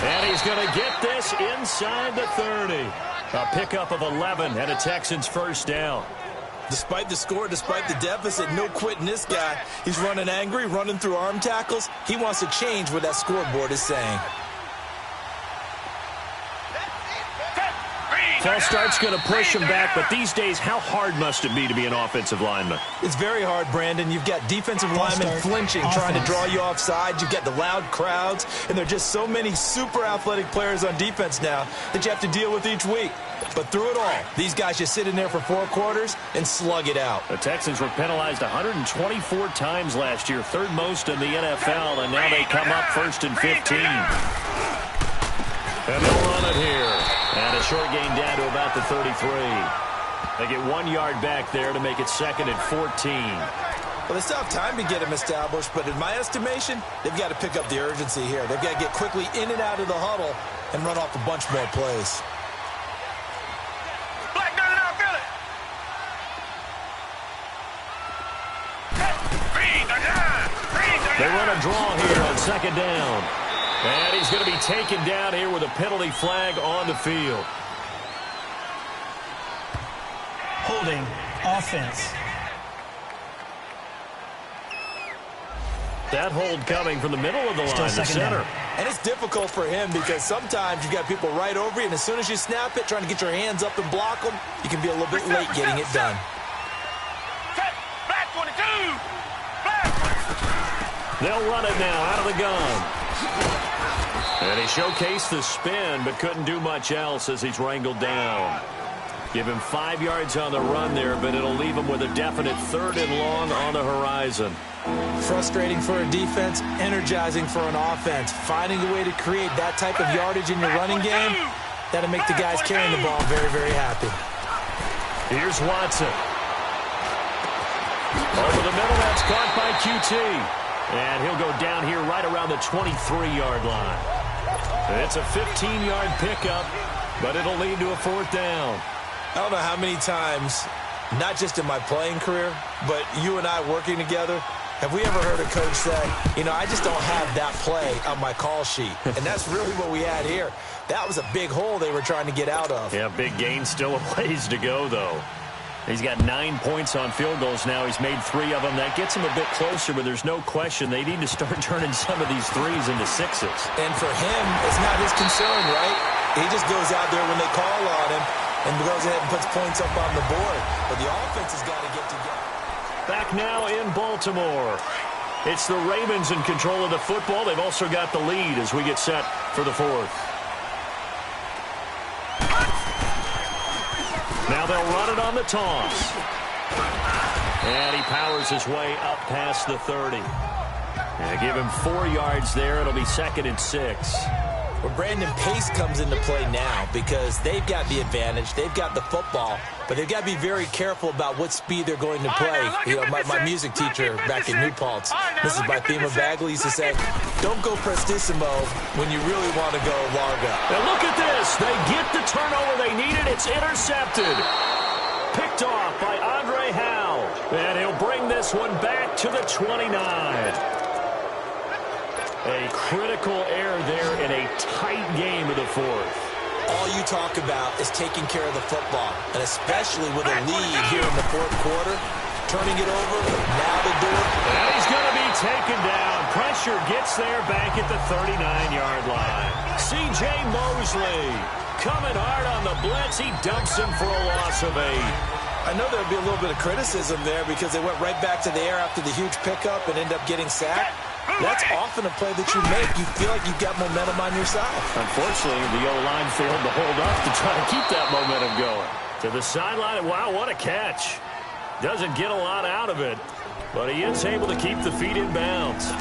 And he's going to get this inside the 30. A pickup of 11 and a Texans first down. Despite the score, despite the deficit, no quitting this guy. He's running angry, running through arm tackles. He wants to change what that scoreboard is saying. False start's going to push him back, but these days, how hard must it be to be an offensive lineman? It's very hard, Brandon. You've got defensive linemen flinching, trying to draw you offside. You've got the loud crowds, and there are just so many super athletic players on defense now that you have to deal with each week. But through it all, these guys just sit in there for 4 quarters and slug it out. The Texans were penalized 124 times last year, 3rd most in the NFL, and now they come up 1st and 15. And they'll run it here. And a short gain down to about the 33. They get 1 yard back there to make it 2nd and 14. Well, they still have time to get him established, but in my estimation, they've got to pick up the urgency here. They've got to get quickly in and out of the huddle and run off a bunch more plays. Black gun it out, Philly. They run a draw here on second down. And he's going to be taken down here with a penalty flag on the field. Holding offense. That hold coming from the middle of the line, the center. And it's difficult for him because sometimes you've got people right over you, and as soon as you snap it, trying to get your hands up and block them, you can be a little bit late getting it done. Black 22. Black. They'll run it now out of the gun. And he showcased the spin, but couldn't do much else as he's wrangled down. Give him 5 yards on the run there, but it'll leave him with a definite 3rd and long on the horizon. Frustrating for a defense, energizing for an offense. Finding a way to create that type of yardage in your running game, that'll make the guys carrying the ball very, very happy. Here's Watson. Over the middle, that's caught by QT. And he'll go down here right around the 23-yard line. It's a 15-yard pickup, but it'll lead to a 4th down. I don't know how many times, not just in my playing career, but you and I working together, have we ever heard a coach say, you know, I just don't have that play on my call sheet. And that's really what we had here. That was a big hole they were trying to get out of. Yeah, big gain, still a ways to go, though. He's got 9 points on field goals now. He's made 3 of them. That gets him a bit closer, but there's no question they need to start turning some of these threes into 6s. And for him, it's not his concern, right? He just goes out there when they call on him and goes ahead and puts points up on the board. But the offense has got to get together. Back now in Baltimore. It's the Ravens in control of the football. They've also got the lead as we get set for the 4th. Now they'll run it on the toss. And he powers his way up past the 30. And give him 4 yards there. It'll be 2nd and 6. Well, Brandon, pace comes into play now because they've got the advantage. They've got the football, but they've got to be very careful about what speed they're going to play. You know, my music teacher back in New Paltz, this is by Thema Bagley, used to say, don't go prestissimo when you really want to go largo. Now look at this. They get the turnover they needed. It's intercepted. Picked off by Andre Howe. And he'll bring this one back to the 29. A critical error there in a tight game of the 4th. All you talk about is taking care of the football, and especially with a lead here in the 4th quarter, turning it over, now the door. And he's going to be taken down. Pressure gets there back at the 39-yard line. C.J. Mosley coming hard on the blitz. He dumps him for a loss of 8. I know there'll be a little bit of criticism there because they went right back to the air after the huge pickup and end up getting sacked. That's often a play that you make. You feel like you've got momentum on your side. Unfortunately, the O-line failed to hold up to try to keep that momentum going. To the sideline, wow, what a catch. Doesn't get a lot out of it, but he is able to keep the feet in bounds.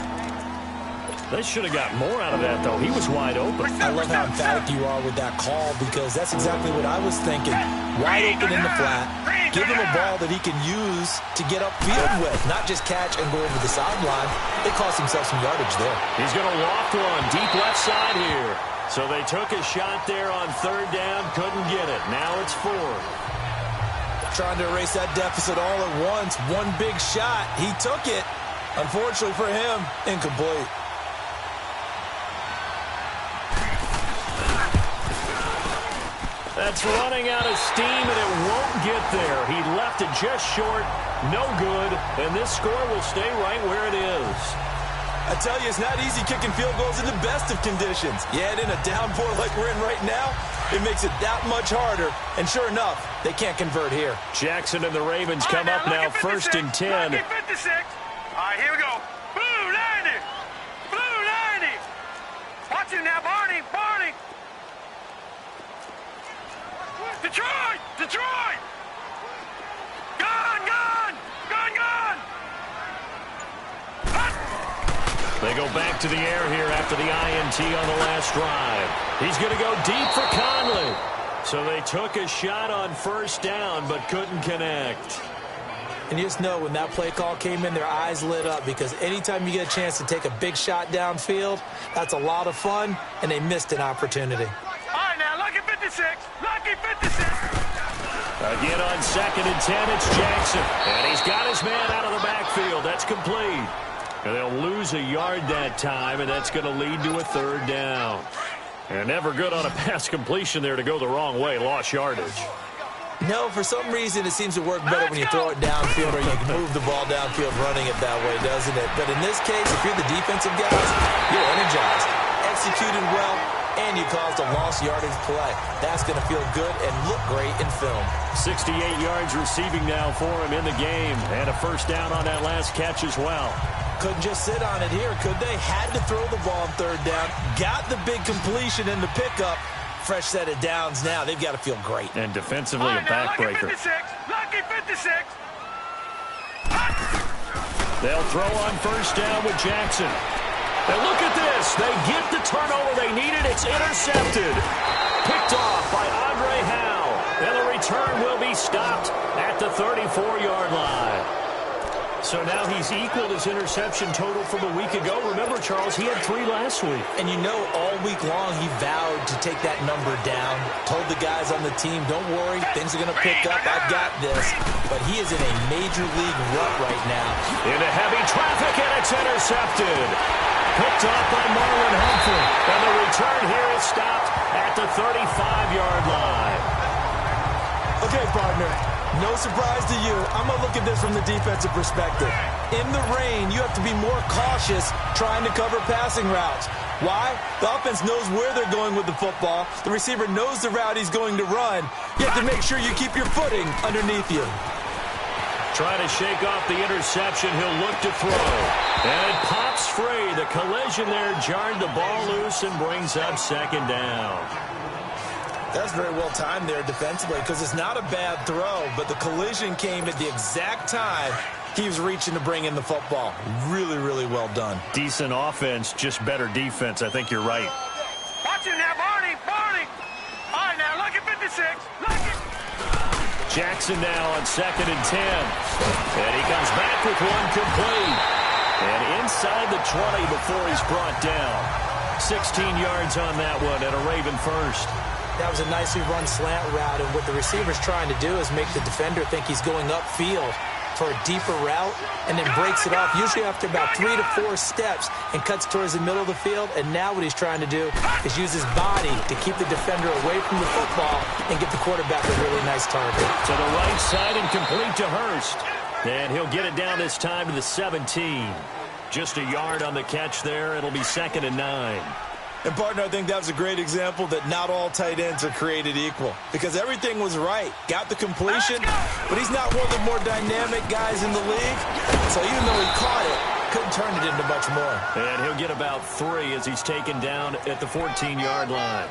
They should have got more out of that, though. He was wide open. I love how emphatic you are with that call because that's exactly what I was thinking. Wide open in the flat. Give him a ball that he can use to get upfield with, not just catch and go over the sideline. They cost himself some yardage there. He's going to loft one deep left side here. So they took a shot there on 3rd down, couldn't get it. Now it's 4th. Trying to erase that deficit all at once. One big shot. He took it. Unfortunately for him, incomplete. That's running out of steam, and it won't get there. He left it just short, no good, and this score will stay right where it is. I tell you, it's not easy kicking field goals in the best of conditions. Yet in a downpour like we're in right now, it makes it that much harder. And sure enough, they can't convert here. Jackson and the Ravens come up now 1st and 10. 56. All right, here we go. Blue 90. Blue 90. Watch him now, Barney. Barney. Detroit! Detroit! Gone! Gone! Gone! Gone! They go back to the air here after the INT on the last drive. He's going to go deep for Conley. So they took a shot on 1st down but couldn't connect. And you just know when that play call came in, their eyes lit up because anytime you get a chance to take a big shot downfield, that's a lot of fun, and they missed an opportunity. All right, now, lucky 56. Lucky 56. Again on 2nd and 10, it's Jackson. And he's got his man out of the backfield. That's complete. And they'll lose a yard that time, and that's going to lead to a 3rd down. And never good on a pass completion there to go the wrong way. Lost yardage. No, for some reason it seems to work better when you throw it downfield or you can move the ball downfield running it that way, doesn't it? But in this case, if you're the defensive guys, you're energized, executed well, and you caused a lost yardage play. That's going to feel good and look great in film. 68 yards receiving now for him in the game. And a 1st down on that last catch as well. Couldn't just sit on it here, could they? Had to throw the ball on 3rd down. Got the big completion in the pickup. Fresh set of downs now. They've got to feel great. And defensively a backbreaker. Lucky 56. They'll throw on 1st down with Jackson. And look at this. They get the turnover they needed. It's intercepted. Picked off by Andre Howe. And the return will be stopped at the 34-yard line. So now he's equaled his interception total from a week ago. Remember, Charles, he had 3 last week. And you know, all week long he vowed to take that number down. Told the guys on the team, don't worry, things are going to pick up. I've got this. But he is in a major league rut right now. Into heavy traffic, and it's intercepted. Picked off by Marlon Humphrey. And the return here is stopped at the 35-yard line. Okay, partner. No surprise to you. I'm going to look at this from the defensive perspective. In the rain, you have to be more cautious trying to cover passing routes. Why? The offense knows where they're going with the football. The receiver knows the route he's going to run. You have to make sure you keep your footing underneath you. Trying to shake off the interception. He'll look to throw. And it pops free. The collision there jarred the ball loose and brings up 2nd down. That's very well timed there defensively because it's not a bad throw, but the collision came at the exact time he was reaching to bring in the football. Really, really well done. Decent offense, just better defense. I think you're right. Watch him now, Barney. Barney. All right, now, lucky 56. Lucky. Jackson now on 2nd and 10. And he comes back with one complete. And inside the 20 before he's brought down. 16 yards on that one and a Raven 1st. That was a nicely run slant route, and what the receiver's trying to do is make the defender think he's going upfield for a deeper route and then breaks it off, usually after about 3 to 4 steps, and cuts towards the middle of the field. And now what he's trying to do is use his body to keep the defender away from the football and get the quarterback a really nice target. To the right side and complete to Hurst. And he'll get it down this time to the 17. Just a yard on the catch there. It'll be 2nd and 9. And, partner, I think that was a great example that not all tight ends are created equal because everything was right. Got the completion, but he's not one of the more dynamic guys in the league. So even though he caught it, couldn't turn it into much more. And he'll get about 3 as he's taken down at the 14-yard line.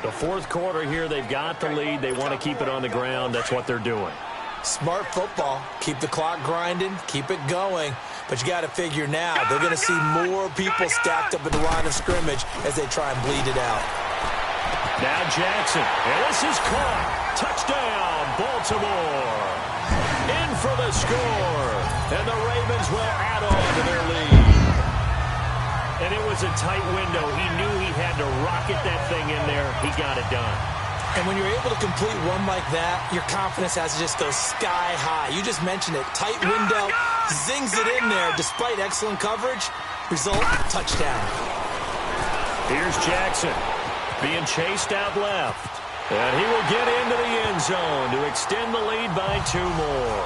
The 4th quarter here, they've got the lead. They want to keep it on the ground. That's what they're doing. Smart football. Keep the clock grinding. Keep it going. But you got to figure now, they're going to see more people stacked up at the line of scrimmage as they try and bleed it out. Now Jackson, and this is caught. Touchdown, Baltimore. In for the score. And the Ravens will add on to their lead. And it was a tight window. He knew he had to rocket that thing in there. He got it done. And when you're able to complete one like that, your confidence has to just go sky high. You just mentioned it. Tight window, zings it in there despite excellent coverage. Result, touchdown. Here's Jackson being chased out left. And he will get into the end zone to extend the lead by 2 more.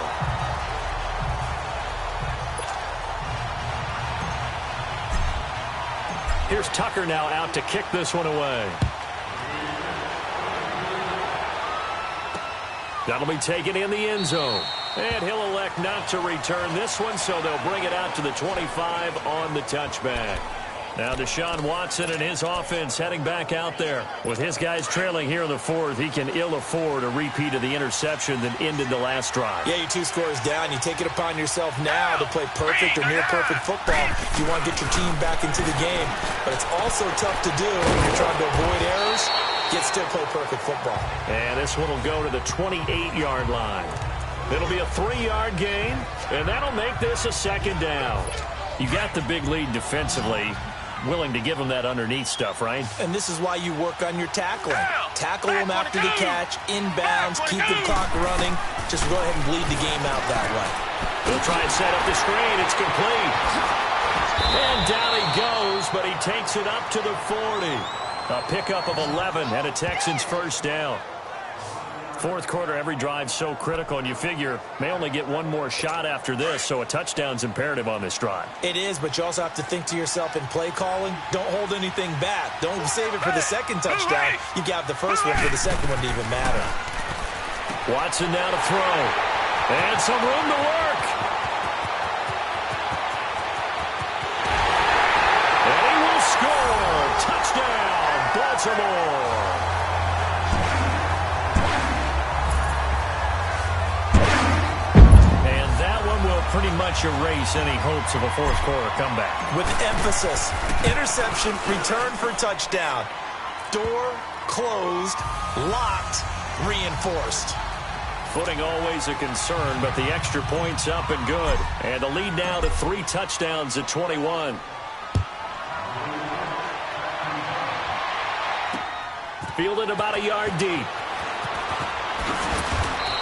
Here's Tucker now out to kick this one away. That'll be taken in the end zone. And he'll elect not to return this one, so they'll bring it out to the 25 on the touchback. Now Deshaun Watson and his offense heading back out there. With his guys trailing here in the 4th, he can ill afford a repeat of the interception that ended the last drive. Yeah, you're 2 scores down. You take it upon yourself now to play perfect or near-perfect football if you want to get your team back into the game. But it's also tough to do when you're trying to avoid errors. Yet still play perfect football. And this one will go to the 28-yard line. It'll be a 3-yard gain, and that'll make this a second down. You got the big lead defensively. Willing to give them that underneath stuff, right? And this is why you work on your tackling. Tackle them after the catch, inbounds, keep the clock running. Just go ahead and bleed the game out that way. They'll try and set up the screen. It's complete. And down he goes, but he takes it up to the 40. A pickup of 11 and a Texans first down. Fourth quarter, every drive so critical, and you figure may only get one more shot after this, so a touchdown's imperative on this drive. It is, but you also have to think to yourself in play calling, don't hold anything back. Don't save it for the second touchdown. You got the first one for the second one to even matter. Watson now to throw. And some room to work. And he will score. Touchdown, Baltimore. Will pretty much erase any hopes of a fourth quarter comeback. With emphasis, interception, return for touchdown. Door closed, locked, reinforced. Footing always a concern, but the extra point's up and good. And the lead now to 3 touchdowns at 21. Fielded about a yard deep.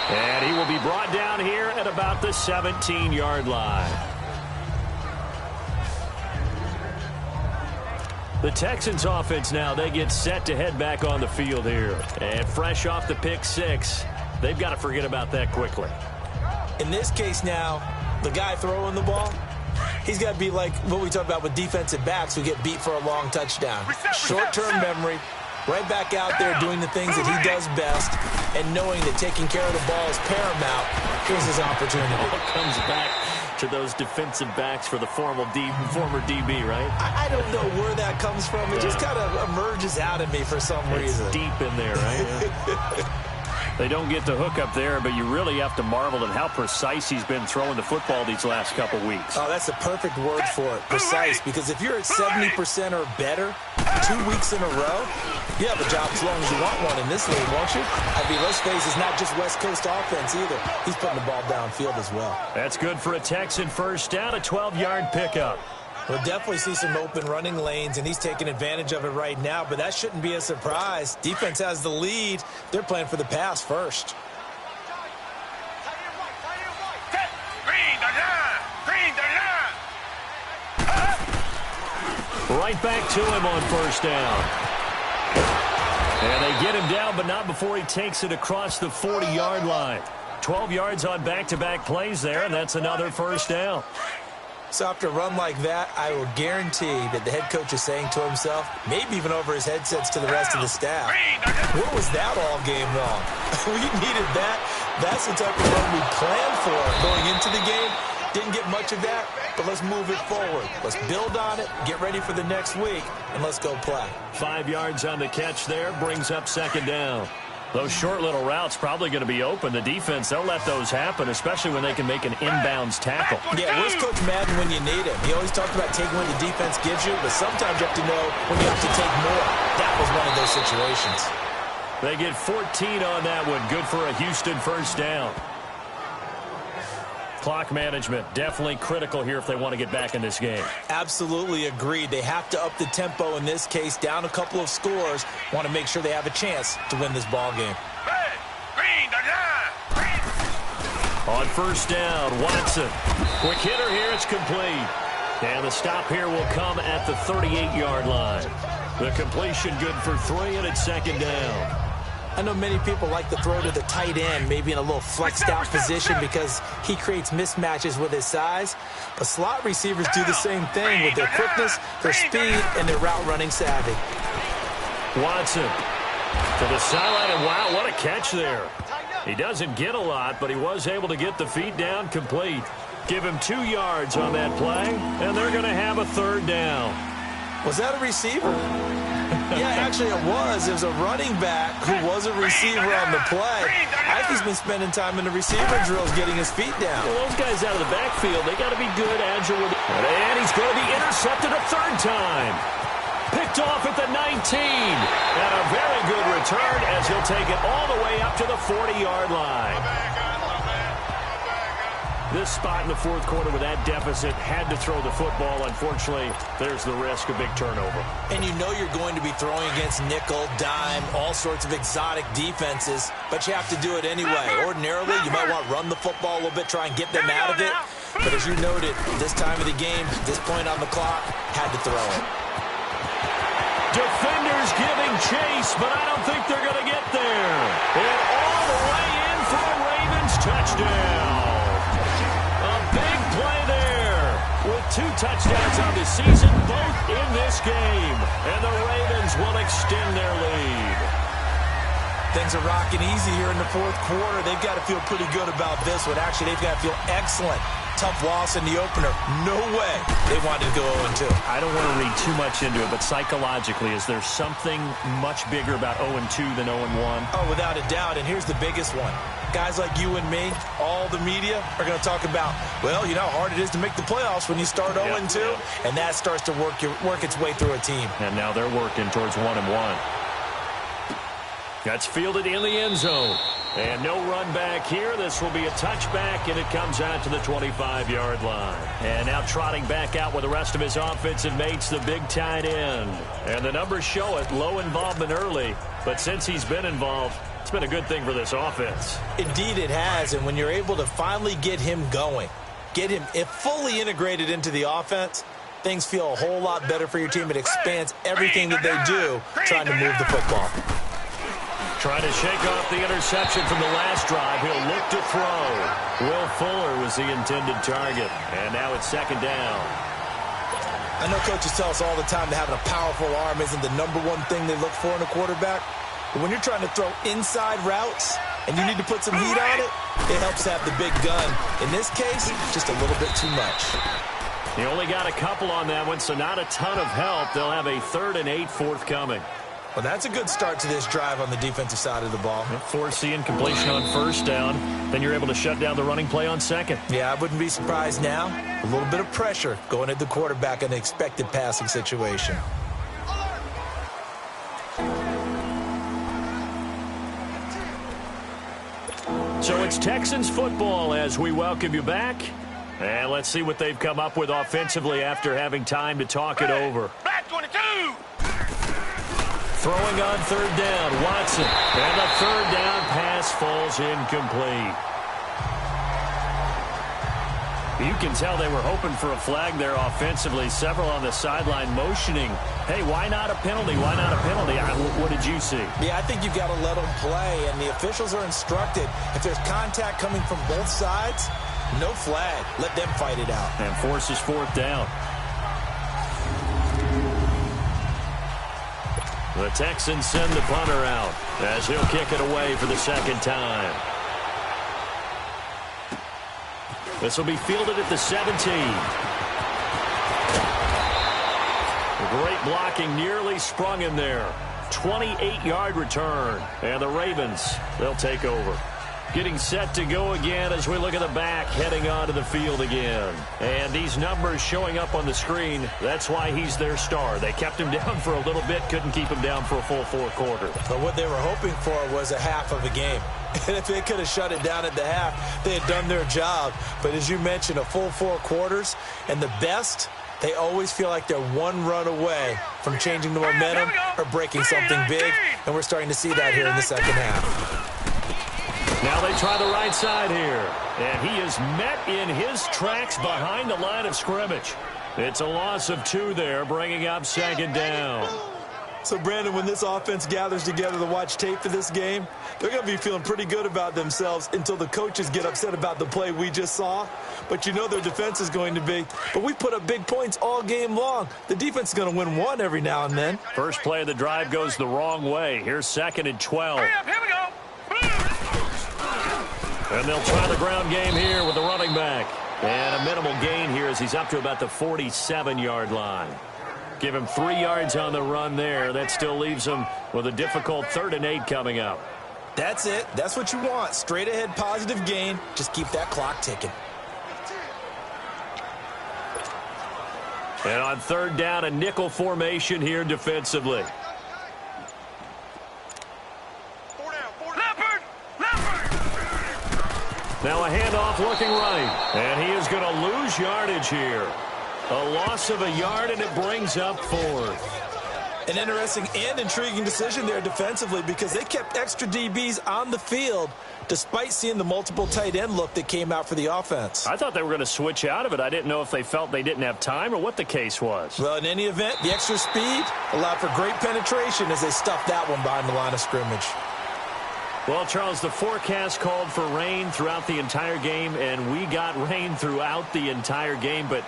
And he will be brought down here at about the 17-yard line. The Texans offense now, they get set to head back on the field here. And fresh off the pick 6, they've got to forget about that quickly. In this case now, the guy throwing the ball, he's got to be like what we talk about with defensive backs who get beat for a long touchdown. Short-term memory. Right back out there doing the things that he does best and knowing that taking care of the ball is paramount. Here's his opportunity. All comes back to those defensive backs for the former DB, right? I don't know where that comes from. It just kind of emerges out of me for some reason. Deep in there, right? Yeah. They don't get the hook up there, but you really have to marvel at how precise he's been throwing the football these last couple weeks. Oh, that's the perfect word for it, precise, because if you're at 70% or better 2 weeks in a row, you have a job as long as you want one in this league, won't you? I mean, let's face it, it's not just West Coast offense either. He's putting the ball downfield as well. That's good for a Texan first down, a 12-yard pickup. We'll definitely see some open running lanes, and he's taking advantage of it right now, but that shouldn't be a surprise. Defense has the lead. They're playing for the pass first. Right back to him on first down. And they get him down, but not before he takes it across the 40-yard line. 12 yards on back-to-back plays there, and that's another first down. So after a run like that, I will guarantee that the head coach is saying to himself, maybe even over his headsets to the rest of the staff, what was that all game long? We needed that. That's the type of run we planned for going into the game. Didn't get much of that, but let's move it forward. Let's build on it, get ready for the next week, and let's go play. 5 yards on the catch there, brings up second down. Those short little routes probably going to be open. The defense, they'll let those happen, especially when they can make an inbounds tackle. Yeah, where's Coach Madden when you need him? He always talked about taking what the defense gives you, but sometimes you have to know when you have to take more. That was one of those situations. They get 14 on that one. Good for a Houston first down. Clock management, definitely critical here if they want to get back in this game. Absolutely agreed. They have to up the tempo in this case, down a couple of scores. Want to make sure they have a chance to win this ball game. On first down, Watson. Quick hitter here, it's complete. And the stop here will come at the 38-yard line. The completion good for 3, and it's second down. I know many people like to throw to the tight end, maybe in a little flexed out position because he creates mismatches with his size. But slot receivers do the same thing with their quickness, their speed, and their route running savvy. Watson to the sideline, and wow, what a catch there. He doesn't get a lot, but he was able to get the feet down complete. Give him 2 yards on that play, and they're going to have a third down. Was that a receiver? Yeah, actually it was. It was a running back who was a receiver on the play. I think he's been spending time in the receiver drills getting his feet down. Well, those guys out of the backfield, they got to be good, agile with it. And he's going to be intercepted a third time. Picked off at the 19. And a very good return as he'll take it all the way up to the 40-yard line. this spot in the fourth quarter with that deficit, had to throw the football. Unfortunately, there's the risk of big turnover. And you know you're going to be throwing against nickel, dime, all sorts of exotic defenses, but you have to do it anyway. Ordinarily, you might want to run the football a little bit, try and get them out of it. But as you noted, this time of the game, this point on the clock, had to throw it. Defenders giving chase, but I don't think they're going to get there. And all the way in for a Ravens touchdown. A big play there with 2 touchdowns on the season, both in this game. And the Ravens will extend their lead. Things are rocking easy here in the fourth quarter. They've got to feel pretty good about this one. Actually, they've got to feel excellent. Tough loss in the opener. No way they wanted to go 0-2. I don't want to read too much into it, but psychologically, is there something much bigger about 0-2 than 0-1? Oh, without a doubt, and here's the biggest one. Guys like you and me, all the media, are going to talk about, well, you know how hard it is to make the playoffs when you start 0-2, and that starts to work its way through a team. And now they're working towards 1-1. That's fielded in the end zone. And no run back here. This will be a touchback, and it comes out to the 25-yard line. And now trotting back out with the rest of his offensive mates, the big tight end. And the numbers show it. Low involvement early. But since he's been involved, it's been a good thing for this offense. Indeed it has, and when you're able to finally get him going, get him fully integrated into the offense, things feel a whole lot better for your team. It expands everything that they do trying to move the football. Trying to shake off the interception from the last drive. He'll look to throw. Will Fuller was the intended target. And now it's second down. I know coaches tell us all the time that having a powerful arm isn't the #1 thing they look for in a quarterback. But when you're trying to throw inside routes and you need to put some heat on it, it helps to have the big gun. In this case, just a little bit too much. He only got a couple on that one, so not a ton of help. They'll have a 3rd and 8 forthcoming. Well, that's a good start to this drive on the defensive side of the ball. Force the incompletion on first down. Then you're able to shut down the running play on second. Yeah, I wouldn't be surprised now. A little bit of pressure going at the quarterback in an expected passing situation. So it's Texans football as we welcome you back. And let's see what they've come up with offensively after having time to talk it over. Black 22! Throwing on 3rd down, Watson. And the 3rd down pass falls incomplete. You can tell they were hoping for a flag there offensively. Several on the sideline motioning, hey, why not a penalty? Why not a penalty? What did you see? Yeah, I think you've got to let them play, and the officials are instructed. If there's contact coming from both sides, no flag. Let them fight it out. And forces 4th down. The Texans send the punter out as he'll kick it away for the 2nd time. This will be fielded at the 17. Great blocking, nearly sprung in there. 28-yard return. And the Ravens, they'll take over. Getting set to go again as we look at the back, heading onto the field again. And these numbers showing up on the screen, that's why he's their star. They kept him down for a little bit, couldn't keep him down for a full 4 quarters. But what they were hoping for was a half of a game. And if they could have shut it down at the half, they had done their job. But as you mentioned, a full 4 quarters, and the best, they always feel like they're 1 run away from changing the momentum or breaking something big. And we're starting to see that here in the second half. Now they try the right side here. And he is met in his tracks behind the line of scrimmage. It's a loss of 2 there, bringing up 2nd down. So, Brandon, when this offense gathers together to watch tape for this game, they're going to be feeling pretty good about themselves until the coaches get upset about the play we just saw. But you know their defense is going to be. But we put up big points all game long. The defense is going to win 1 every now and then. First play of the drive goes the wrong way. Here's 2nd and 12. Hurry up, here we go. And they'll try the ground game here with the running back. And a minimal gain here as he's up to about the 47-yard line. Give him 3 yards on the run there. That still leaves him with a difficult 3rd and 8 coming up. That's it. That's what you want. Straight ahead positive gain. Just keep that clock ticking. And on 3rd down, a nickel formation here defensively. Leopard! Leopard! Now a handoff handoff looking right. And he is going to lose yardage here. A loss of a yard, and it brings up 4th. An interesting and intriguing decision there defensively because they kept extra DBs on the field despite seeing the multiple tight end look that came out for the offense. I thought they were going to switch out of it. I didn't know if they felt they didn't have time or what the case was. Well, in any event, the extra speed allowed for great penetration as they stuffed that one behind the line of scrimmage. Well, Charles, the forecast called for rain throughout the entire game, and we got rain throughout the entire game. But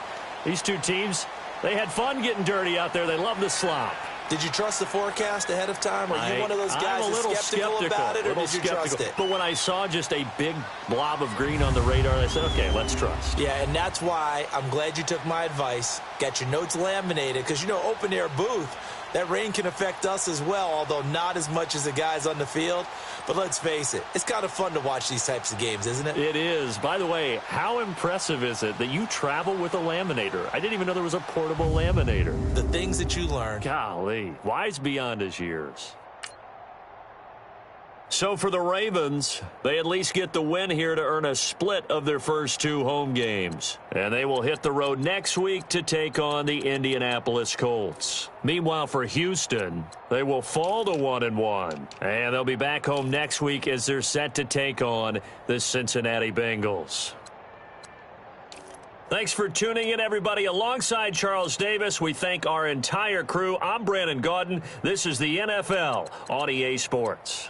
these two teams, they had fun getting dirty out there. They love the slop. Did you trust the forecast ahead of time? Are you one of those guys who's skeptical about it, or did you trust it? But when I saw just a big blob of green on the radar, I said, okay, let's trust. Yeah, and that's why I'm glad you took my advice. Got your notes laminated, because, you know, open-air booth, that rain can affect us as well, although not as much as the guys on the field. But let's face it, it's kind of fun to watch these types of games, isn't it? It is. By the way, how impressive is it that you travel with a laminator? I didn't even know there was a portable laminator. The things that you learn. Golly, wise beyond his years. So for the Ravens, they at least get the win here to earn a split of their first 2 home games. And they will hit the road next week to take on the Indianapolis Colts. Meanwhile, for Houston, they will fall to 1-1. And they'll be back home next week as they're set to take on the Cincinnati Bengals. Thanks for tuning in, everybody. Alongside Charles Davis, we thank our entire crew. I'm Brandon Gaudin. This is the NFL on EA Sports.